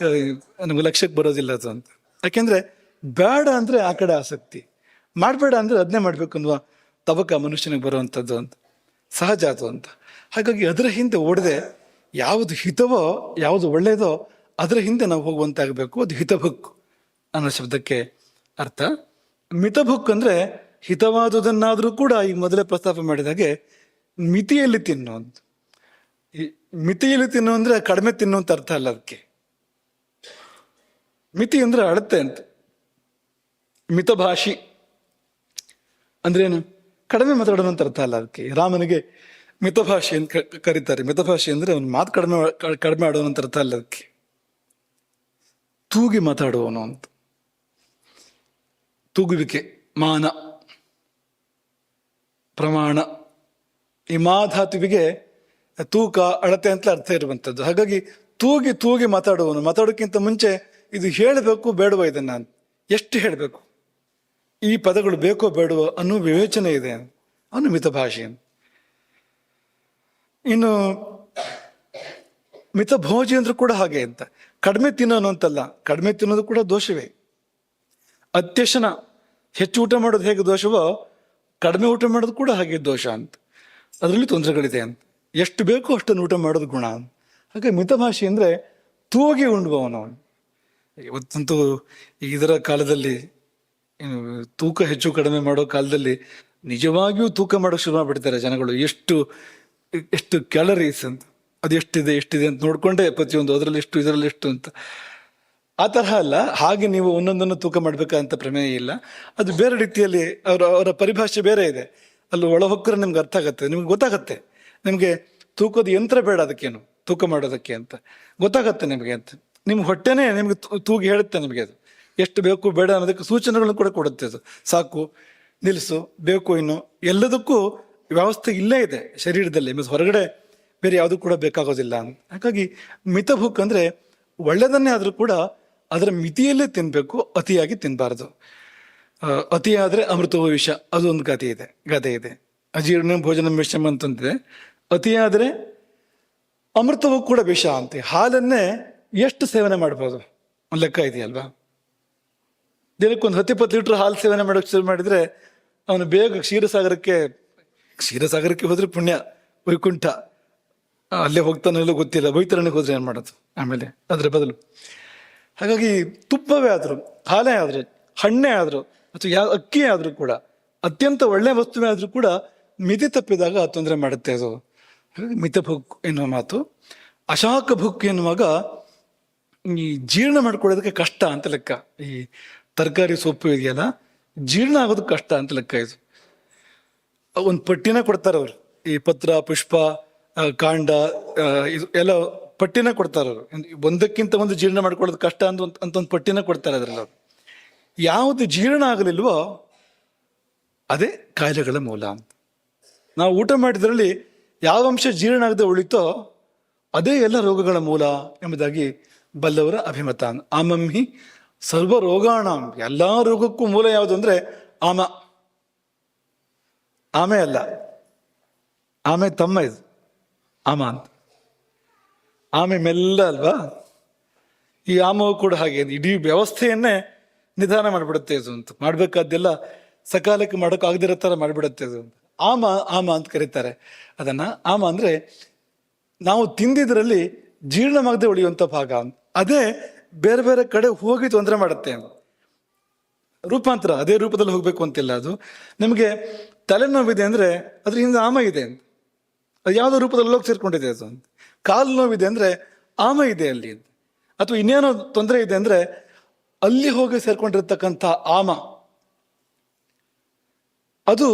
ನಮ್ಗೆ ಲಕ್ಷ್ಯಕ್ಕೆ ಬರೋದಿಲ್ಲ ಅದು ಅಂತ. ಯಾಕೆಂದ್ರೆ ಬೇಡ ಅಂದ್ರೆ ಆ ಕಡೆ ಆಸಕ್ತಿ, ಮಾಡಬೇಡ ಅಂದ್ರೆ ಅದನ್ನೇ ಮಾಡ್ಬೇಕು ಅನ್ನುವ ತವಕ ಮನುಷ್ಯನಿಗೆ ಬರುವಂಥದ್ದು ಅಂತ, ಸಹಜ ಅದು ಅಂತ. ಹಾಗಾಗಿ ಅದರ ಹಿಂದೆ ಓಡದೆ ಯಾವುದು ಹಿತವೋ ಯಾವುದು ಒಳ್ಳೆಯದೋ ಅದರ ಹಿಂದೆ ನಾವು ಹೋಗುವಂತಾಗಬೇಕು. ಅದು ಹಿತಭುಕ್ ಅನ್ನೋ ಶಬ್ದಕ್ಕೆ ಅರ್ಥ. ಮಿತಭುಕ್ ಅಂದ್ರೆ ಹಿತವಾದುದನ್ನಾದ್ರೂ ಕೂಡ ಈಗ ಮೊದಲೇ ಪ್ರಸ್ತಾಪ ಮಾಡಿದಾಗೆ ಮಿತಿಯಲ್ಲಿ ತಿನ್ನು ಅಂತ. ಮಿತಿಯಲ್ಲಿ ತಿನ್ನು ಅಂದ್ರೆ ಕಡಿಮೆ ತಿನ್ನು ಅಂತ ಅರ್ಥ ಅಲ್ಲ ಅದಕ್ಕೆ. ಮಿತಿ ಅಂದ್ರೆ ಅಳತೆ ಅಂತ. ಮಿತಭಾಷಿ ಅಂದ್ರೇನು? ಕಡಿಮೆ ಮಾತಾಡೋಣ ಅಂತ ಅರ್ಥ ಅಲ್ಲ ಅದಕ್ಕೆ. ರಾಮನಿಗೆ ಮಿತಭಾಷಿ ಅಂತ ಕರೀತಾರೆ. ಮಿತಭಾಷಿ ಅಂದ್ರೆ ಅವನು ಮಾತು ಕಡಿಮೆ ಆಡೋನು ಅಂತ ಅರ್ಥ ಅಲ್ಲ ಅದಕ್ಕೆ. ತೂಗಿ ಮಾತಾಡುವವನು ಅಂತ. ತೂಗುವಿಕೆ, ಮಾನ, ಪ್ರಮಾಣ, ಈ ಮಾಧಾತುವಿಗೆ ತೂಕ, ಅಳತೆ ಅಂತಲೇ ಅರ್ಥ ಇರುವಂಥದ್ದು. ಹಾಗಾಗಿ ತೂಗಿ ಮಾತಾಡುವವನು. ಮಾತಾಡೋಕ್ಕಿಂತ ಮುಂಚೆ ಇದು ಹೇಳಬೇಕು ಬೇಡವ, ಇದನ್ನ ಎಷ್ಟು ಹೇಳಬೇಕು, ಈ ಪದಗಳು ಬೇಕೋ ಬೇಡವೋ ಅನ್ನೋ ವಿವೇಚನೆ ಇದೆ, ಅವನು ಮಿತಭಾಷೆ. ಇನ್ನು ಮಿತಭೋಜಿ ಅಂದ್ರೂ ಕೂಡ ಹಾಗೆ ಅಂತ. ಕಡಿಮೆ ತಿನ್ನೋನು ಅಂತಲ್ಲ, ಕಡಿಮೆ ತಿನ್ನೋದು ಕೂಡ ದೋಷವೇ. ಅತ್ಯಶನ, ಹೆಚ್ಚು ಊಟ ಮಾಡೋದು ಹೇಗೆ ದೋಷವೋ, ಕಡಿಮೆ ಊಟ ಮಾಡೋದು ಕೂಡ ಹಾಗೆ ದೋಷ ಅಂತ. ಅದರಲ್ಲಿ ತೊಂದರೆಗಳಿದೆ ಅಂತ. ಎಷ್ಟು ಬೇಕೋ ಅಷ್ಟನ್ನು ಊಟ ಮಾಡೋದು ಗುಣ ಅಂತ. ಹಾಗೆ ಮಿತಭಾಷೆ ಅಂದ್ರೆ ತೂಗಿ ಉಂಡುವವನು. ಇವತ್ತಂತೂ ಇದರ ಕಾಲದಲ್ಲಿ ತೂಕ ಹೆಚ್ಚು ಕಡಿಮೆ ಮಾಡೋ ಕಾಲದಲ್ಲಿ ನಿಜವಾಗಿಯೂ ತೂಕ ಮಾಡೋಕೆ ಶುರು ಮಾಡಿಬಿಡ್ತಾರೆ ಜನಗಳು. ಎಷ್ಟು ಎಷ್ಟು ಕ್ಯಾಲರೀಸ್ ಅಂತ, ಅದು ಎಷ್ಟಿದೆ ಅಂತ ನೋಡಿಕೊಂಡೇ ಪ್ರತಿಯೊಂದು, ಅದರಲ್ಲಿ ಎಷ್ಟು ಇದರಲ್ಲಿ ಎಷ್ಟು ಅಂತ. ಆ ತರಹ ಅಲ್ಲ, ಹಾಗೆ ನೀವು ಒಂದೊಂದನ್ನು ತೂಕ ಮಾಡಬೇಕಂತ ಪ್ರಮೇಯ ಇಲ್ಲ. ಅದು ಬೇರೆ ರೀತಿಯಲ್ಲಿ ಅವರ ಪರಿಭಾಷೆ ಬೇರೆ ಇದೆ. ಅಲ್ಲಿ ಒಳ ಹೊಕ್ಕರೆ ನಿಮ್ಗೆ ಅರ್ಥ ಆಗುತ್ತೆ, ನಿಮ್ಗೆ ಗೊತ್ತಾಗತ್ತೆ. ನಿಮಗೆ ತೂಕದ ಯಂತ್ರ ಬೇಡ ಅದಕ್ಕೇನು, ತೂಕ ಮಾಡೋದಕ್ಕೆ ಅಂತ ಗೊತ್ತಾಗತ್ತೆ ನಿಮಗೆ ಅಂತ. ನಿಮ್ಮ ಹೊಟ್ಟೆನೇ ನಿಮ್ಗೆ ತೂಗಿ ಹೇಳುತ್ತೆ ನಿಮಗೆ ಅದು ಎಷ್ಟು ಬೇಕು ಬೇಡ ಅನ್ನೋದಕ್ಕೆ ಸೂಚನೆಗಳನ್ನು ಕೂಡ ಕೊಡುತ್ತೆ. ಅದು ಸಾಕು, ನಿಲ್ಲಿಸು, ಬೇಕು, ಇನ್ನು ಎಲ್ಲದಕ್ಕೂ ವ್ಯವಸ್ಥೆ ಇಲ್ಲೇ ಇದೆ ಶರೀರದಲ್ಲಿ, ಹೊರಗಡೆ ಬೇರೆ ಯಾವುದು ಕೂಡ ಬೇಕಾಗೋದಿಲ್ಲ. ಹಾಗಾಗಿ ಮಿತಭುಕ್ ಅಂದರೆ ಒಳ್ಳೆಯದನ್ನೇ ಆದರೂ ಕೂಡ ಅದರ ಮಿತಿಯಲ್ಲೇ ತಿನ್ನಬೇಕು, ಅತಿಯಾಗಿ ತಿನ್ನಬಾರ್ದು. ಅತಿಯಾದರೆ ಅಮೃತವೋ ವಿಷ, ಅದು ಒಂದು ಗಾದೆ ಇದೆ. ಅಜೀರ್ಣ ಭೋಜನ ವಿಷಮ್ ಅಂತಂದಿದೆ. ಅತಿಯಾದರೆ ಅಮೃತವೂ ಕೂಡ ವಿಷ ಅಂತೆ. ಹಾಲನ್ನೇ ಎಷ್ಟು ಸೇವನೆ ಮಾಡ್ಬೋದು ಒಂದು ಲೆಕ್ಕ ಇದೆಯಲ್ವಾ? ದಿನಕ್ಕೊಂದು 10-20 ಲೀಟ್ರ್ ಹಾಲು ಸೇವನೆ ಮಾಡೋಕೆ ಶುರು ಮಾಡಿದರೆ ಅವನು ಬೇಗ ಕ್ಷೀರಸಾಗರಕ್ಕೆ ಹೋದ್ರೆ ಪುಣ್ಯ, ವೈಕುಂಠ ಅಲ್ಲೇ ಹೋಗ್ತಾನೋ ಎಲ್ಲೋ ಗೊತ್ತಿಲ್ಲ, ವೈತರಣಿಗೆ ಹೋದ್ರೆ ಏನು ಮಾಡೋದು ಆಮೇಲೆ ಅದರ ಬದಲು. ಹಾಗಾಗಿ ತುಪ್ಪವೇ ಆದರೂ, ಹಾಲೇ ಆದರೂ, ಹಣ್ಣೇ ಆದರೂ, ಅಥವಾ ಅಕ್ಕಿ ಆದರೂ ಕೂಡ, ಅತ್ಯಂತ ಒಳ್ಳೆಯ ವಸ್ತುವೇ ಆದರೂ ಕೂಡ ಮಿತಿ ತಪ್ಪಿದಾಗ ತೊಂದರೆ ಮಾಡುತ್ತೆ ಅದು. ಹಾಗಾಗಿ ಮಿತಭುಕ್ ಎನ್ನುವ ಮಾತು. ಅಶಾಕ ಭುಕ್ ಎನ್ನುವಾಗ ಈ ಜೀರ್ಣ ಮಾಡ್ಕೊಳ್ಳೋದಕ್ಕೆ ಕಷ್ಟ ಅಂತ ಲೆಕ್ಕ. ಈ ತರಕಾರಿ ಸೊಪ್ಪು ಇದೆಯಲ್ಲ, ಜೀರ್ಣ ಆಗೋದಕ್ಕೆ ಕಷ್ಟ ಅಂತ ಲೆಕ್ಕ. ಇದು ಒಂದು ಪಟ್ಟಿನ ಕೊಡ್ತಾರೆ ಅವರು, ಈ ಪತ್ರ, ಪುಷ್ಪ, ಕಾಂಡ, ಇದು ಎಲ್ಲ ಪಟ್ಟಿನ ಕೊಡ್ತಾರೆ ಅವರು. ಒಂದಕ್ಕಿಂತ ಒಂದು ಜೀರ್ಣ ಮಾಡ್ಕೊಳ್ಳೋದು ಕಷ್ಟ ಅಂತ ಒಂದು ಪಟ್ಟಿನ ಕೊಡ್ತಾರೆ. ಅದರಲ್ಲಿ ಅವರು ಯಾವುದು ಜೀರ್ಣ ಆಗಲಿಲ್ವೋ ಅದೇ ಕಾಯಿಲೆಗಳ ಮೂಲ ಅಂತ. ನಾವು ಊಟ ಮಾಡಿದ್ರಲ್ಲಿ ಯಾವ ಅಂಶ ಜೀರ್ಣ ಆಗದೆ ಉಳಿತೋ ಅದೇ ಎಲ್ಲ ರೋಗಗಳ ಮೂಲ ಎಂಬುದಾಗಿ ಬಲ್ಲವರ ಅಭಿಮತ. ಆಮಂಹಿ ಸರ್ವ ರೋಗಾಣಂ, ಎಲ್ಲ ರೋಗಕ್ಕೂ ಮೂಲ ಯಾವುದು ಅಂದರೆ ಆಮೆ ಅಲ್ಲ, ಆಮೆ ತಮ್ಮ ಇದು ಆಮ ಅಂತ. ಆಮೆ ಮೆಲ್ಲ ಅಲ್ವಾ? ಈ ಆಮವು ಕೂಡ ಹಾಗೆ ಇಡೀ ವ್ಯವಸ್ಥೆಯನ್ನೇ ನಿಧಾನ ಮಾಡಿಬಿಡುತ್ತೆ ಇದು ಅಂತ. ಮಾಡ್ಬೇಕಾದ್ದೆಲ್ಲ ಸಕಾಲಕ್ಕೆ ಮಾಡೋಕ್ಕಾಗದಿರೋ ಥರ ಮಾಡಿಬಿಡುತ್ತೆ ಅದು ಅಂತ. ಆಮ ಅಂತ ಕರೀತಾರೆ ಅದನ್ನ. ಆಮ ಅಂದ್ರೆ ನಾವು ತಿಂದಿದ್ರಲ್ಲಿ ಜೀರ್ಣವಾಗದೆ ಉಳಿಯುವಂಥ ಭಾಗ. ಅದೇ ಬೇರೆ ಬೇರೆ ಕಡೆ ಹೋಗಿ ತೊಂದರೆ ಮಾಡುತ್ತೆ. ರೂಪಾಂತರ ಅದೇ ರೂಪದಲ್ಲಿ ಹೋಗ್ಬೇಕು ಅಂತಿಲ್ಲ. ಅದು ನಿಮಗೆ ತಲೆನೋವಿದೆ ಅಂದ್ರೆ ಅದ್ರ ಹಿಂದೆ ಆಮ ಇದೆ ಅಂತ, ಅದು ಯಾವುದೋ ರೂಪದಲ್ಲಿ ಹೋಗಿ ಸೇರ್ಕೊಂಡಿದೆ ಅದು ಅಂತ. ಕಾಲು ನೋವಿದೆ ಅಂದ್ರೆ ಆಮ ಇದೆ ಅಲ್ಲಿ ಅಂತ. ಅಥವಾ ಇನ್ನೇನೋ ತೊಂದರೆ ಇದೆ ಅಂದ್ರೆ ಅಲ್ಲಿ ಹೋಗಿ ಸೇರ್ಕೊಂಡಿರ್ತಕ್ಕಂಥ ಆಮ ಅದು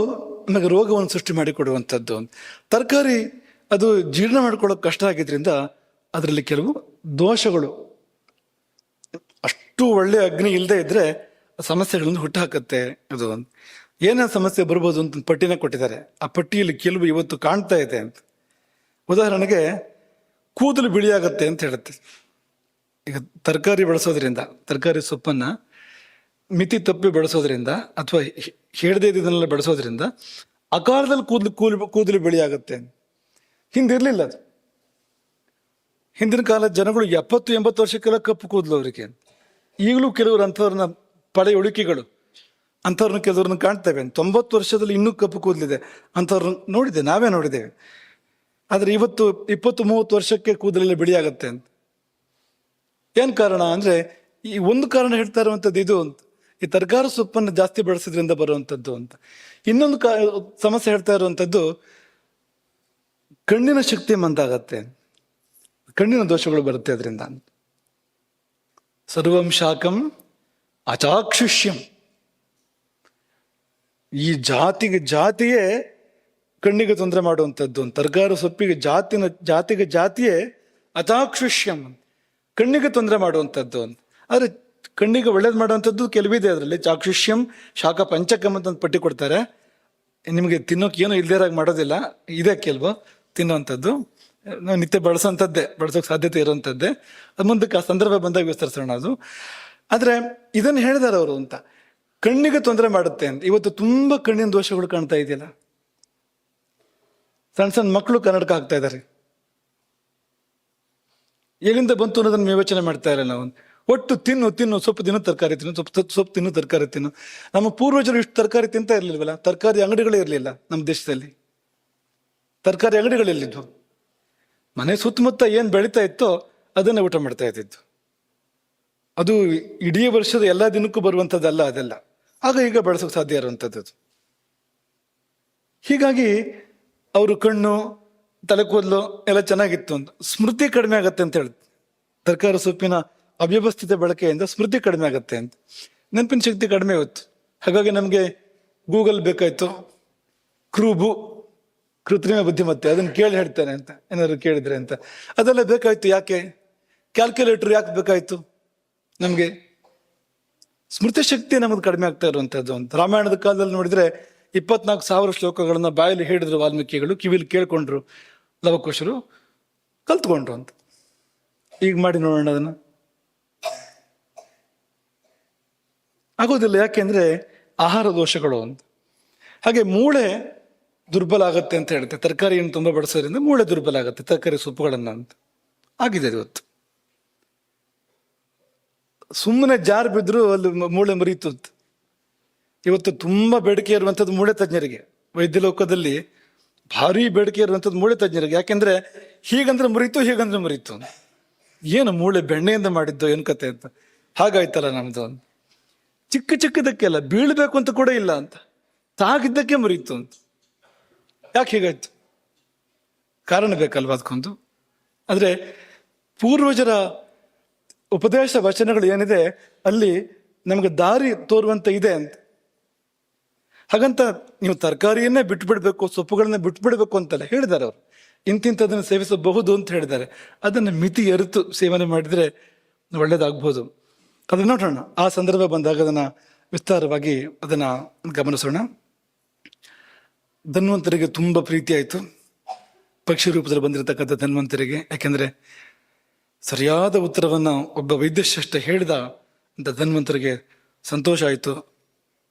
ನಮಗೆ ರೋಗವನ್ನು ಸೃಷ್ಟಿ ಮಾಡಿಕೊಡುವಂಥದ್ದು. ತರಕಾರಿ ಅದು ಜೀರ್ಣ ಮಾಡ್ಕೊಳ್ಳೋಕೆ ಕಷ್ಟ ಆಗಿದ್ರಿಂದ ಅದರಲ್ಲಿ ಕೆಲವು ದೋಷಗಳು, ಅಷ್ಟು ಒಳ್ಳೆ ಅಗ್ನಿ ಇಲ್ಲದೆ ಇದ್ರೆ ಸಮಸ್ಯೆಗಳನ್ನು ಹುಟ್ಟುಹಾಕತ್ತೆ. ಅದು ಏನೇನು ಸಮಸ್ಯೆ ಬರ್ಬೋದು ಅಂತ ಪಟ್ಟಿನ ಕೊಟ್ಟಿದ್ದಾರೆ. ಆ ಪಟ್ಟಿಯಲ್ಲಿ ಕೆಲವು ಇವತ್ತು ಕಾಣ್ತಾ ಇದೆ ಅಂತ. ಉದಾಹರಣೆಗೆ ಕೂದಲು ಬಿಳಿಯಾಗತ್ತೆ ಅಂತ ಹೇಳುತ್ತೆ. ಈಗ ತರಕಾರಿ ಬಳಸೋದ್ರಿಂದ, ತರಕಾರಿ ಸೊಪ್ಪನ್ನ ಮಿತಿ ತಪ್ಪಿ ಬಳಸೋದ್ರಿಂದ ಅಥವಾ ಹೇಳದೇ ಇದನ್ನೆಲ್ಲ ಬಳಸೋದ್ರಿಂದ ಅಕಾಲದಲ್ಲಿ ಕೂದಲು ಬಿಳಿಯಾಗತ್ತೆ. ಹಿಂದಿರ್ಲಿಲ್ಲ ಅದು. ಹಿಂದಿನ ಕಾಲದ ಜನಗಳು 70-80 ವರ್ಷಕ್ಕೆಲ್ಲ ಕಪ್ಪು ಕೂದಲು ಅವರಿಗೆ. ಈಗಲೂ ಕೆಲವರು ಅಂಥವ್ರನ್ನ ಪಳೆ ಉಳಿಕೆಗಳು ಅಂಥವ್ರನ್ನ ಕೆಲವ್ರನ್ನ ಕಾಣ್ತೇವೆ. 90 ವರ್ಷದಲ್ಲಿ ಇನ್ನೂ ಕಪ್ಪು ಕೂದಲಿದೆ ಅಂಥವ್ರನ್ನ ನೋಡಿದೆ, ನಾವೇ ನೋಡಿದ್ದೇವೆ. ಆದರೆ ಇವತ್ತು 20-30 ವರ್ಷಕ್ಕೆ ಕೂದಲೆಲ್ಲ ಬಿಳಿಯಾಗತ್ತೆ ಅಂತ. ಏನು ಕಾರಣ ಅಂದರೆ ಈ ಒಂದು ಕಾರಣ ಹೇಳ್ತಾ ಇರುವಂಥದ್ದು ಇದು ಅಂತ, ಈ ತರಕಾರಿ ಸೊಪ್ಪನ್ನು ಜಾಸ್ತಿ ಬಳಸೋದ್ರಿಂದ ಬರುವಂಥದ್ದು ಅಂತ. ಇನ್ನೊಂದು ಸಮಸ್ಯೆ ಹೇಳ್ತಾ ಇರುವಂಥದ್ದು ಕಣ್ಣಿನ ಶಕ್ತಿ ಮಂದಾಗತ್ತೆ, ಕಣ್ಣಿನ ದೋಷಗಳು ಬರುತ್ತೆ ಅದರಿಂದ. ಸರ್ವಂ ಶಾಕಂ ಅಚಾಕ್ಷುಷ್ಯಂ, ಈ ಜಾತಿಯೇ ಕಣ್ಣಿಗೆ ತೊಂದರೆ ಮಾಡುವಂಥದ್ದು. ತರಕಾರಿ ಸೊಪ್ಪಿಗೆ ಜಾತಿಯೇ ಅಚಾಕ್ಷುಷ್ಯಂ, ಕಣ್ಣಿಗೆ ತೊಂದರೆ ಮಾಡುವಂಥದ್ದು ಅಂತ. ಆದರೆ ಕಣ್ಣಿಗೆ ಒಳ್ಳೇದು ಮಾಡುವಂಥದ್ದು ಕೆಲವಿದೆ ಅದರಲ್ಲಿ. ಚಾಕ್ಷುಷ್ಯಂ ಶಾಖ ಪಂಚಕಂ ಅಂತ ಒಂದು ಪಟ್ಟಿ ಕೊಡ್ತಾರೆ. ನಿಮಗೆ ತಿನ್ನೋಕೆ ಏನೋ ಇಲ್ದೇರಾಗಿ ಮಾಡೋದಿಲ್ಲ, ಇದೆ ಕೆಲವು ತಿನ್ನುವಂಥದ್ದು. ನಾವು ನಿತ್ಯ ಬಳಸೋಕೆ ಸಾಧ್ಯತೆ ಇರುವಂಥದ್ದೇ. ಅದು ಮುಂದಕ್ಕೆ ಆ ಸಂದರ್ಭ ಬಂದಾಗ ವಿಸ್ತರಿಸೋಣ ಅದು. ಆದರೆ ಇದನ್ನು ಹೇಳಿದಾರೆ ಅವರು ಅಂತ, ಕಣ್ಣಿಗೆ ತೊಂದರೆ ಮಾಡುತ್ತೆ ಅಂತ. ಇವತ್ತು ತುಂಬ ಕಣ್ಣಿನ ದೋಷಗಳು ಕಾಣ್ತಾ ಇದೆಯಲ್ಲ. ಸಣ್ಣ ಮಕ್ಕಳು ಕನ್ನಡಕ ಹಾಕ್ತಾ ಇದ್ದಾರೆ. ಎಲ್ಲಿಂದ ಬಂತು ಅನ್ನೋದನ್ನು ವಿವೇಚನೆ ಮಾಡ್ತಾ ಇಲ್ಲ ನಾವು. ಒಟ್ಟು ತಿನ್ನು ಸೊಪ್ಪು ತಿನ್ನು, ತರಕಾರಿ ತಿನ್ನು, ಸೊಪ್ಪು ತಿನ್ನು, ತರಕಾರಿ ತಿನ್ನು. ನಮ್ಮ ಪೂರ್ವಜರು ಇಷ್ಟು ತರಕಾರಿ ತಿಂತಾ ಇರ್ಲಿಲ್ವಲ್ಲ. ತರಕಾರಿ ಅಂಗಡಿಗಳೇ ಇರಲಿಲ್ಲ ನಮ್ಮ ದೇಶದಲ್ಲಿ. ತರಕಾರಿ ಅಂಗಡಿಗಳಿಲ್ಲಿದ್ವು. ಮನೆ ಸುತ್ತಮುತ್ತ ಏನು ಬೆಳೀತಾ ಇತ್ತೋ ಅದನ್ನೇ ಊಟ ಮಾಡ್ತಾ ಇದ್ದಿದ್ದು. ಅದು ಇಡೀ ವರ್ಷದ ಎಲ್ಲ ದಿನಕ್ಕೂ ಬರುವಂಥದ್ದಲ್ಲ ಅದೆಲ್ಲ. ಆಗ ಈಗ ಬೆಳೆಸೋಕೆ ಸಾಧ್ಯ ಇರುವಂಥದ್ದು. ಹೀಗಾಗಿ ಅವರು ಕಣ್ಣು, ತಲೆ ಕೂದಲು ಎಲ್ಲ ಚೆನ್ನಾಗಿತ್ತು ಅಂತ. ಸ್ಮೃತಿ ಕಡಿಮೆ ಆಗತ್ತೆ ಅಂತ ಹೇಳಿ, ತರಕಾರಿ ಸೊಪ್ಪಿನ ಅವ್ಯವಸ್ಥಿತ ಬಳಕೆಯಿಂದ ಸ್ಮೃತಿ ಕಡಿಮೆ ಆಗತ್ತೆ ಅಂತ. ನೆನಪಿನ ಶಕ್ತಿ ಕಡಿಮೆ ಇತ್ತು. ಹಾಗಾಗಿ ನಮಗೆ ಗೂಗಲ್ ಬೇಕಾಯ್ತು, ಕ್ರೂಬು, ಕೃತ್ರಿಮ ಬುದ್ಧಿಮತ್ತೆ, ಅದನ್ನು ಕೇಳಿ ಹೇಳ್ತಾನೆ ಅಂತ ಏನಾದ್ರು ಕೇಳಿದ್ರೆ ಅಂತ, ಅದೆಲ್ಲ ಬೇಕಾಯ್ತು. ಯಾಕೆ ಕ್ಯಾಲ್ಕುಲೇಟರ್ ಯಾಕೆ ಬೇಕಾಯ್ತು? ನಮಗೆ ಸ್ಮೃತಿ ಶಕ್ತಿ ನಮ್ಮದು ಕಡಿಮೆ ಆಗ್ತಾ ಇರುವಂತದ್ದು ಅಂತ. ರಾಮಾಯಣದ ಕಾಲದಲ್ಲಿ ನೋಡಿದ್ರೆ 24,000 ಶ್ಲೋಕಗಳನ್ನ ಬಾಯಲ್ಲಿ ಹೇಳಿದ್ರು ವಾಲ್ಮೀಕಿಗಳು, ಕಿವಿಲಿ ಕೇಳ್ಕೊಂಡ್ರು ಲವಕುಶರು, ಕಲ್ತ್ಕೊಂಡ್ರು ಅಂತ. ಈಗ ಮಾಡಿ ನೋಡೋಣ, ಅದನ್ನ ಆಗೋದಿಲ್ಲ. ಯಾಕೆಂದ್ರೆ ಆಹಾರ ದೋಷಗಳು ಅಂತ. ಹಾಗೆ ಮೂಳೆ ದುರ್ಬಲ ಆಗತ್ತೆ ಅಂತ ಹೇಳುತ್ತೆ. ತರಕಾರಿಯನ್ನು ತುಂಬಾ ಬಳಸೋದ್ರಿಂದ ಮೂಳೆ ದುರ್ಬಲ ಆಗುತ್ತೆ, ತರಕಾರಿ ಸೊಪ್ಪುಗಳನ್ನ ಅಂತ ಆಗಿದೆ ಇವತ್ತು. ಸುಮ್ಮನೆ ಜಾರ್ ಬಿದ್ರು ಅಲ್ಲಿ ಮೂಳೆ ಮರೀತು ಅಂತ. ಇವತ್ತು ತುಂಬಾ ಬೇಡಿಕೆ ಇರುವಂಥದ್ದು ಮೂಳೆ ತಜ್ಞರಿಗೆ. ವೈದ್ಯ ಲೋಕದಲ್ಲಿ ಭಾರಿ ಬೇಡಿಕೆ ಇರುವಂಥದ್ದು ಮೂಳೆ ತಜ್ಞರಿಗೆ. ಯಾಕೆಂದ್ರೆ ಹೀಗಂದ್ರೆ ಮುರಿತು, ಹೀಗಂದ್ರೆ ಮುರಿತು. ಏನು ಮೂಳೆ ಬೆಣ್ಣೆಯಿಂದ ಮಾಡಿದ್ದು ಏನ್ ಕತೆ ಅಂತ. ಹಾಗಾಯ್ತಲ್ಲ ನಮ್ದು ಅಂತ. ಚಿಕ್ಕ ಚಿಕ್ಕದಕ್ಕೆಲ್ಲ ಬೀಳ್ಬೇಕು ಅಂತ ಕೂಡ ಇಲ್ಲ ಅಂತ, ತಾಗಿದ್ದಕ್ಕೆ ಮುರಿತು ಅಂತ. ಯಾಕೆ ಹೀಗಾಯ್ತು? ಕಾರಣ ಬೇಕಲ್ವಾ ಅದಕ್ಕೊಂದು. ಆದ್ರೆ ಪೂರ್ವಜರ ಉಪದೇಶ ವಚನಗಳು ಏನಿದೆ ಅಲ್ಲಿ ನಮಗೆ ದಾರಿ ತೋರುವಂತ ಇದೆ ಅಂತ. ಹಾಗಂತ ನೀವು ತರಕಾರಿಯನ್ನೇ ಬಿಟ್ಬಿಡ್ಬೇಕು, ಸೊಪ್ಪುಗಳನ್ನ ಬಿಟ್ಬಿಡ್ಬೇಕು ಅಂತಲ್ಲ ಹೇಳಿದ್ದಾರೆ ಅವರು. ಇಂತಿಂಥದನ್ನು ಸೇವಿಸಬಹುದು ಅಂತ ಹೇಳಿದ್ದಾರೆ. ಅದನ್ನು ಮಿತಿ ಎರೆತು ಸೇವನೆ ಮಾಡಿದ್ರೆ ಒಳ್ಳೇದಾಗ್ಬೋದು. ಅದನ್ನ ನೋಡೋಣ, ಆ ಸಂದರ್ಭ ಬಂದಾಗ ಅದನ್ನ ವಿಸ್ತಾರವಾಗಿ ಅದನ್ನ ಗಮನಿಸೋಣ. ಧನ್ವಂತರಿಗೆ ತುಂಬಾ ಪ್ರೀತಿ ಆಯಿತು, ಪಕ್ಷಿ ರೂಪದಲ್ಲಿ ಬಂದಿರತಕ್ಕಂಥ ಧನ್ವಂತರಿಗೆ. ಯಾಕೆಂದ್ರೆ ಸರಿಯಾದ ಉತ್ತರವನ್ನ ಒಬ್ಬ ವೈದ್ಯಶ್ರೇಷ್ಠ ಹೇಳಿದ ಅಂತ ಧನ್ವಂತರಿಗೆ ಸಂತೋಷ ಆಯಿತು.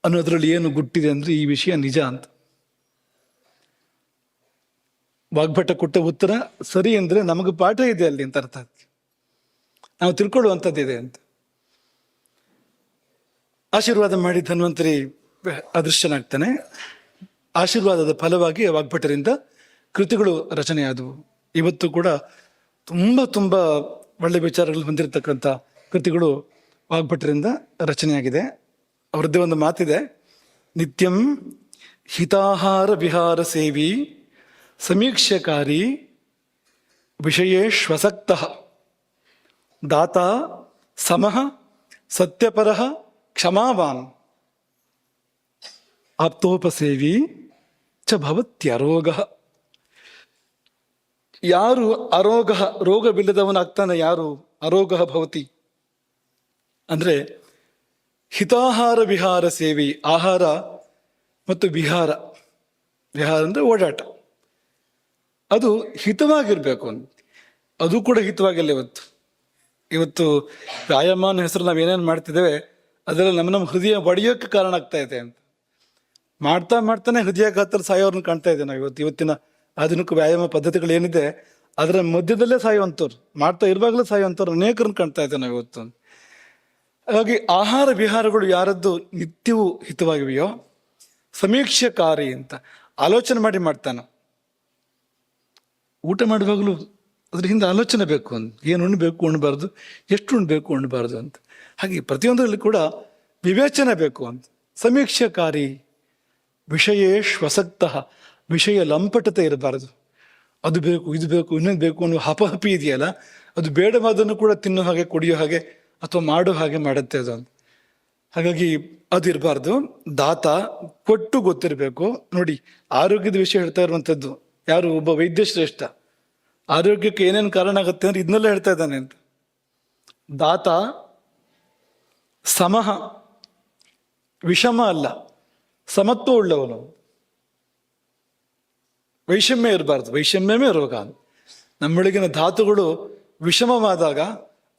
ಅನ್ನೋದ್ರಲ್ಲಿ ಏನು ಗುಟ್ಟಿದೆ ಅಂದ್ರೆ ಈ ವಿಷಯ ನಿಜ ಅಂತ. ವಾಗ್ಭಟ ಕೊಟ್ಟ ಉತ್ತರ ಸರಿ ಅಂದ್ರೆ ನಮಗೆ ಪಾಠ ಇದೆ ಅಲ್ಲಿ ಅಂತ ಅರ್ಥ, ನಾವು ತಿಳ್ಕೊಳ್ಳುವಂಥದ್ದಿದೆ ಅಂತ. ಆಶೀರ್ವಾದ ಮಾಡಿ ಧನ್ವಂತರಿ ಅದೃಶ್ಯನಾಗ್ತಾನೆ. ಆಶೀರ್ವಾದದ ಫಲವಾಗಿ ವಾಗ್ಭಟರಿಂದ ಕೃತಿಗಳು ರಚನೆಯಾದವು. ಇವತ್ತು ಕೂಡ ತುಂಬಾ ತುಂಬಾ ಒಳ್ಳೆ ವಿಚಾರಗಳು ಹೊಂದಿರತಕ್ಕಂಥ ಕೃತಿಗಳು ವಾಗ್ಭಟರಿಂದ ರಚನೆಯಾಗಿದೆ. ಅವರದ್ದೇ ಒಂದು ಮಾತಿದೆ, ನಿತ್ಯಂ ಹಿತಾಹಾರ ವಿಹಾರ ಸೇವಿ ಸಮೀಕ್ಷಕಾರಿ ವಿಷಯೇಶ್ವಸಕ್ತ ದಾತ ಸಮಃ ಸತ್ಯಪರಃ ಕ್ಷಮಾವಾನ್ ಆಪ್ತೋಪಸೇವಿ ಚ ಭವತ್ಯರೋಗ. ಯಾರು ಅರೋಗ, ರೋಗವಿಲ್ಲದವನಾಗ್ತಾನೆ, ಯಾರು ಅರೋಗ ಭವತಿ ಅಂದ್ರೆ ಹಿತಾಹಾರ ವಿಹಾರ ಸೇವಿ, ಆಹಾರ ಮತ್ತು ವಿಹಾರ, ವಿಹಾರ ಅಂದ್ರೆ ಓಡಾಟ, ಅದು ಹಿತವಾಗಿರ್ಬೇಕು ಅಂತ. ಅದು ಕೂಡ ಹಿತವಾಗಿಲ್ಲ. ಇವತ್ತು ವ್ಯಾಯಾಮ ಅನ್ನೋ ಹೆಸರು ನಾವು ಏನೇನು ಮಾಡ್ತಿದ್ದೇವೆ ಅದರಲ್ಲಿ ನಮ್ಮ ಹೃದಯ ಒಡೆಯೋಕ್ಕೆ ಕಾರಣ ಆಗ್ತಾ ಇದೆ ಅಂತ. ಮಾಡ್ತಾ ಮಾಡ್ತಾನೆ ಹೃದಯಾಘಾತದಲ್ಲಿ ಸಾಯೋರ್ನ ಕಾಣ್ತಾ ಇದೆ ನಾವು ಇವತ್ತಿನ ಆಧುನಿಕ ವ್ಯಾಯಾಮ ಪದ್ಧತಿಗಳು ಏನಿದೆ ಅದರ ಮಧ್ಯದಲ್ಲೇ ಸಾಯುವಂಥವ್ರು, ಮಾಡ್ತಾ ಇರುವಾಗಲೇ ಸಾಯುವಂಥವ್ರು ಅನೇಕರನ್ನು ಕಾಣ್ತಾ ಇದ್ದೇವೆ ನಾವು ಇವತ್ತು. ಹಾಗಾಗಿ ಆಹಾರ ವಿಹಾರಗಳು ಯಾರದ್ದು ನಿತ್ಯವೂ ಹಿತವಾಗಿವೆಯೋ ಸಮೀಕ್ಷೆಕಾರಿ ಅಂತ ಆಲೋಚನೆ ಮಾಡಿ ಮಾಡ್ತಾನೆ. ಊಟ ಮಾಡುವಾಗಲೂ ಅದ್ರ ಹಿಂದೆ ಆಲೋಚನೆ ಬೇಕು ಅಂತ, ಏನು ಉಣ್ಬೇಕು ಉಣ್ಬಾರ್ದು, ಎಷ್ಟು ಉಣ್ಬೇಕು ಉಣ್ಬಾರ್ದು ಅಂತ. ಹಾಗೆ ಪ್ರತಿಯೊಂದರಲ್ಲಿ ಕೂಡ ವಿವೇಚನೆ ಬೇಕು ಅಂತ. ಸಮೀಕ್ಷೆಕಾರಿ ವಿಷಯೇಶ್ವಸಕ್ತ, ವಿಷಯ ಲಂಪಟತೆ ಇರಬಾರದು. ಅದು ಬೇಕು ಇದು ಬೇಕು ಇನ್ನೊಂದು ಬೇಕು ಅನ್ನೋ ಹಪಹಪಿ ಇದೆಯಲ್ಲ, ಅದು ಬೇಡವಾದನ್ನು ಕೂಡ ತಿನ್ನೋ ಹಾಗೆ ಕುಡಿಯೋ ಹಾಗೆ ಅಥವಾ ಮಾಡೋ ಹಾಗೆ ಮಾಡುತ್ತೆ ಅದು ಅಂತ. ಹಾಗಾಗಿ ಅದು ಇರಬಾರ್ದು. ದಾತ ಕೊಟ್ಟು ಗೊತ್ತಿರಬೇಕು. ನೋಡಿ, ಆರೋಗ್ಯದ ವಿಷಯ ಹೇಳ್ತಾ ಇರುವಂಥದ್ದು ಯಾರು, ಒಬ್ಬ ವೈದ್ಯ ಶ್ರೇಷ್ಠ. ಆರೋಗ್ಯಕ್ಕೆ ಏನೇನು ಕಾರಣ ಆಗುತ್ತೆ ಅಂದ್ರೆ ಇದನ್ನೆಲ್ಲ ಹೇಳ್ತಾ ಇದ್ದಾನೆ ಅಂತ. ದಾತ ಸಮಃ, ವಿಷಮ ಅಲ್ಲ, ಸಮತ್ವ ಉಳ್ಳವನು. ವೈಷಮ್ಯ ಇರಬಾರ್ದು, ವೈಷಮ್ಯವೇ ರೋಗ. ನಮ್ಮೊಳಗಿನ ಧಾತುಗಳು ವಿಷಮವಾದಾಗ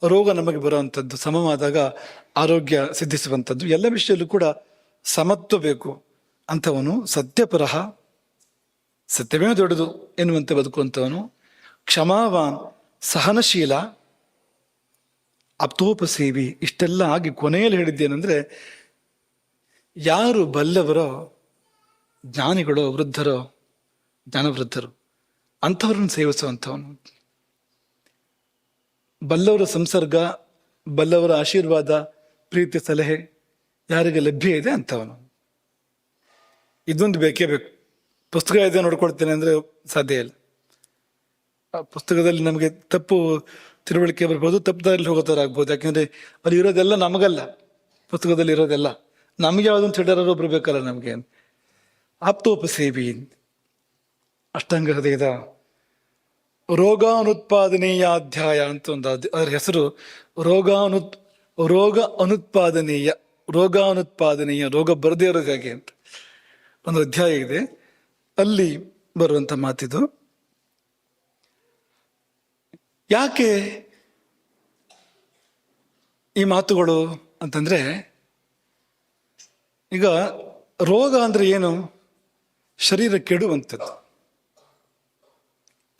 ರೋಗ ನಮಗೆ ಬರುವಂಥದ್ದು, ಸಮವಾದಾಗ ಆರೋಗ್ಯ ಸಿದ್ಧಿಸುವಂಥದ್ದು. ಎಲ್ಲ ವಿಷಯದಲ್ಲೂ ಕೂಡ ಸಮತ್ವ ಬೇಕು. ಅಂಥವನು ಸತ್ಯಪರಃ, ಸತ್ಯವೇ ದೊಡ್ಡದು ಎನ್ನುವಂತೆ ಬದುಕುವಂಥವನು. ಕ್ಷಮಾವಾನ್, ಸಹನಶೀಲ, ಆಪ್ತೋಪಸೇವಿ. ಇಷ್ಟೆಲ್ಲ ಆಗಿ ಕೊನೆಯಲ್ಲಿ ಹೇಳಿದ್ದೇನೆಂದ್ರೆ, ಯಾರು ಬಲ್ಲವರೋ, ಜ್ಞಾನಿಗಳೋ, ವೃದ್ಧರೋ, ಜ್ಞಾನವೃದ್ಧರು, ಅಂಥವ್ರನ್ನು ಸೇವಿಸುವಂಥವನು. ಬಲ್ಲವರ ಸಂಸರ್ಗ, ಬಲ್ಲವರ ಆಶೀರ್ವಾದ, ಪ್ರೀತಿ, ಸಲಹೆ ಯಾರಿಗೆ ಲಭ್ಯ ಇದೆ ಅಂಥವನು. ಇದೊಂದು ಬೇಕೇ ಬೇಕು. ಪುಸ್ತಕ ಇದೆ ನೋಡ್ಕೊಳ್ತೇನೆ ಅಂದರೆ ಸಾಧ್ಯ ಇಲ್ಲ. ಆ ಪುಸ್ತಕದಲ್ಲಿ ನಮಗೆ ತಪ್ಪು ತಿಳುವಳಿಕೆ ಬರ್ಬೋದು, ತಪ್ಪು ದಾರಿಯಲ್ಲಿ ಹೋಗೋ ಥರ ಆಗ್ಬೋದು. ಯಾಕೆಂದರೆ ಅಲ್ಲಿ ಇರೋದೆಲ್ಲ ನಮಗಲ್ಲ, ಪುಸ್ತಕದಲ್ಲಿ ಇರೋದೆಲ್ಲ ನಮಗೆ ಯಾವುದೊಂದು ತಿಳಿದಾರೋ ಒಬ್ರು ಬೇಕಲ್ಲ ನಮಗೆ. ಆಪ್ತೋಪಸೇವಿ ಅಷ್ಟಾಂಗ ಹೃದಯದ ರೋಗಾನುತ್ಪಾದನೆಯ ಅಧ್ಯಾಯ ಅಂತ ಒಂದು ಅದರ ಹೆಸರು. ರೋಗ ಅನುತ್ಪಾದನೆಯ ರೋಗ ಬರದೇ ಇರೋದು ಹೇಗೆ ಅಂತ ಒಂದು ಅಧ್ಯಾಯ ಇದೆ. ಅಲ್ಲಿ ಬರುವಂತ ಮಾತಿದು. ಯಾಕೆ ಈ ಮಾತುಗಳು ಅಂತಂದ್ರೆ, ಈಗ ರೋಗ ಅಂದ್ರೆ ಏನು? ಶರೀರ ಕೆಡುವಂಥದ್ದು.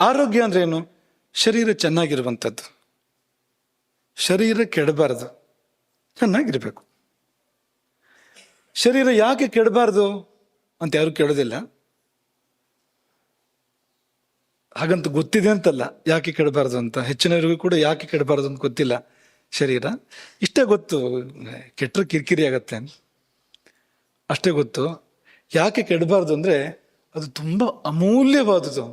ಆರೋಗ್ಯ ಅಂದ್ರೆ ಏನು? ಶರೀರ ಚೆನ್ನಾಗಿರುವಂಥದ್ದು. ಶರೀರ ಕೆಡಬಾರದು, ಚೆನ್ನಾಗಿರ್ಬೇಕು. ಶರೀರ ಯಾಕೆ ಕೆಡಬಾರ್ದು ಅಂತ ಯಾರು ಕೇಳೋದಿಲ್ಲ. ಹಾಗಂತ ಗೊತ್ತಿದೆ ಅಂತಲ್ಲ ಯಾಕೆ ಕೆಡಬಾರ್ದು ಅಂತ. ಹೆಚ್ಚಿನವರಿಗೂ ಕೂಡ ಯಾಕೆ ಕೆಡಬಾರ್ದು ಅಂತ ಗೊತ್ತಿಲ್ಲ. ಶರೀರ ಇಷ್ಟೇ ಗೊತ್ತು, ಕೆಟ್ಟರೆ ಕಿರಿಕಿರಿ ಆಗತ್ತೆ ಅಷ್ಟೇ ಗೊತ್ತು. ಯಾಕೆ ಕೆಡಬಾರ್ದು ಅಂದ್ರೆ ಅದು ತುಂಬ ಅಮೂಲ್ಯವಾದುದು,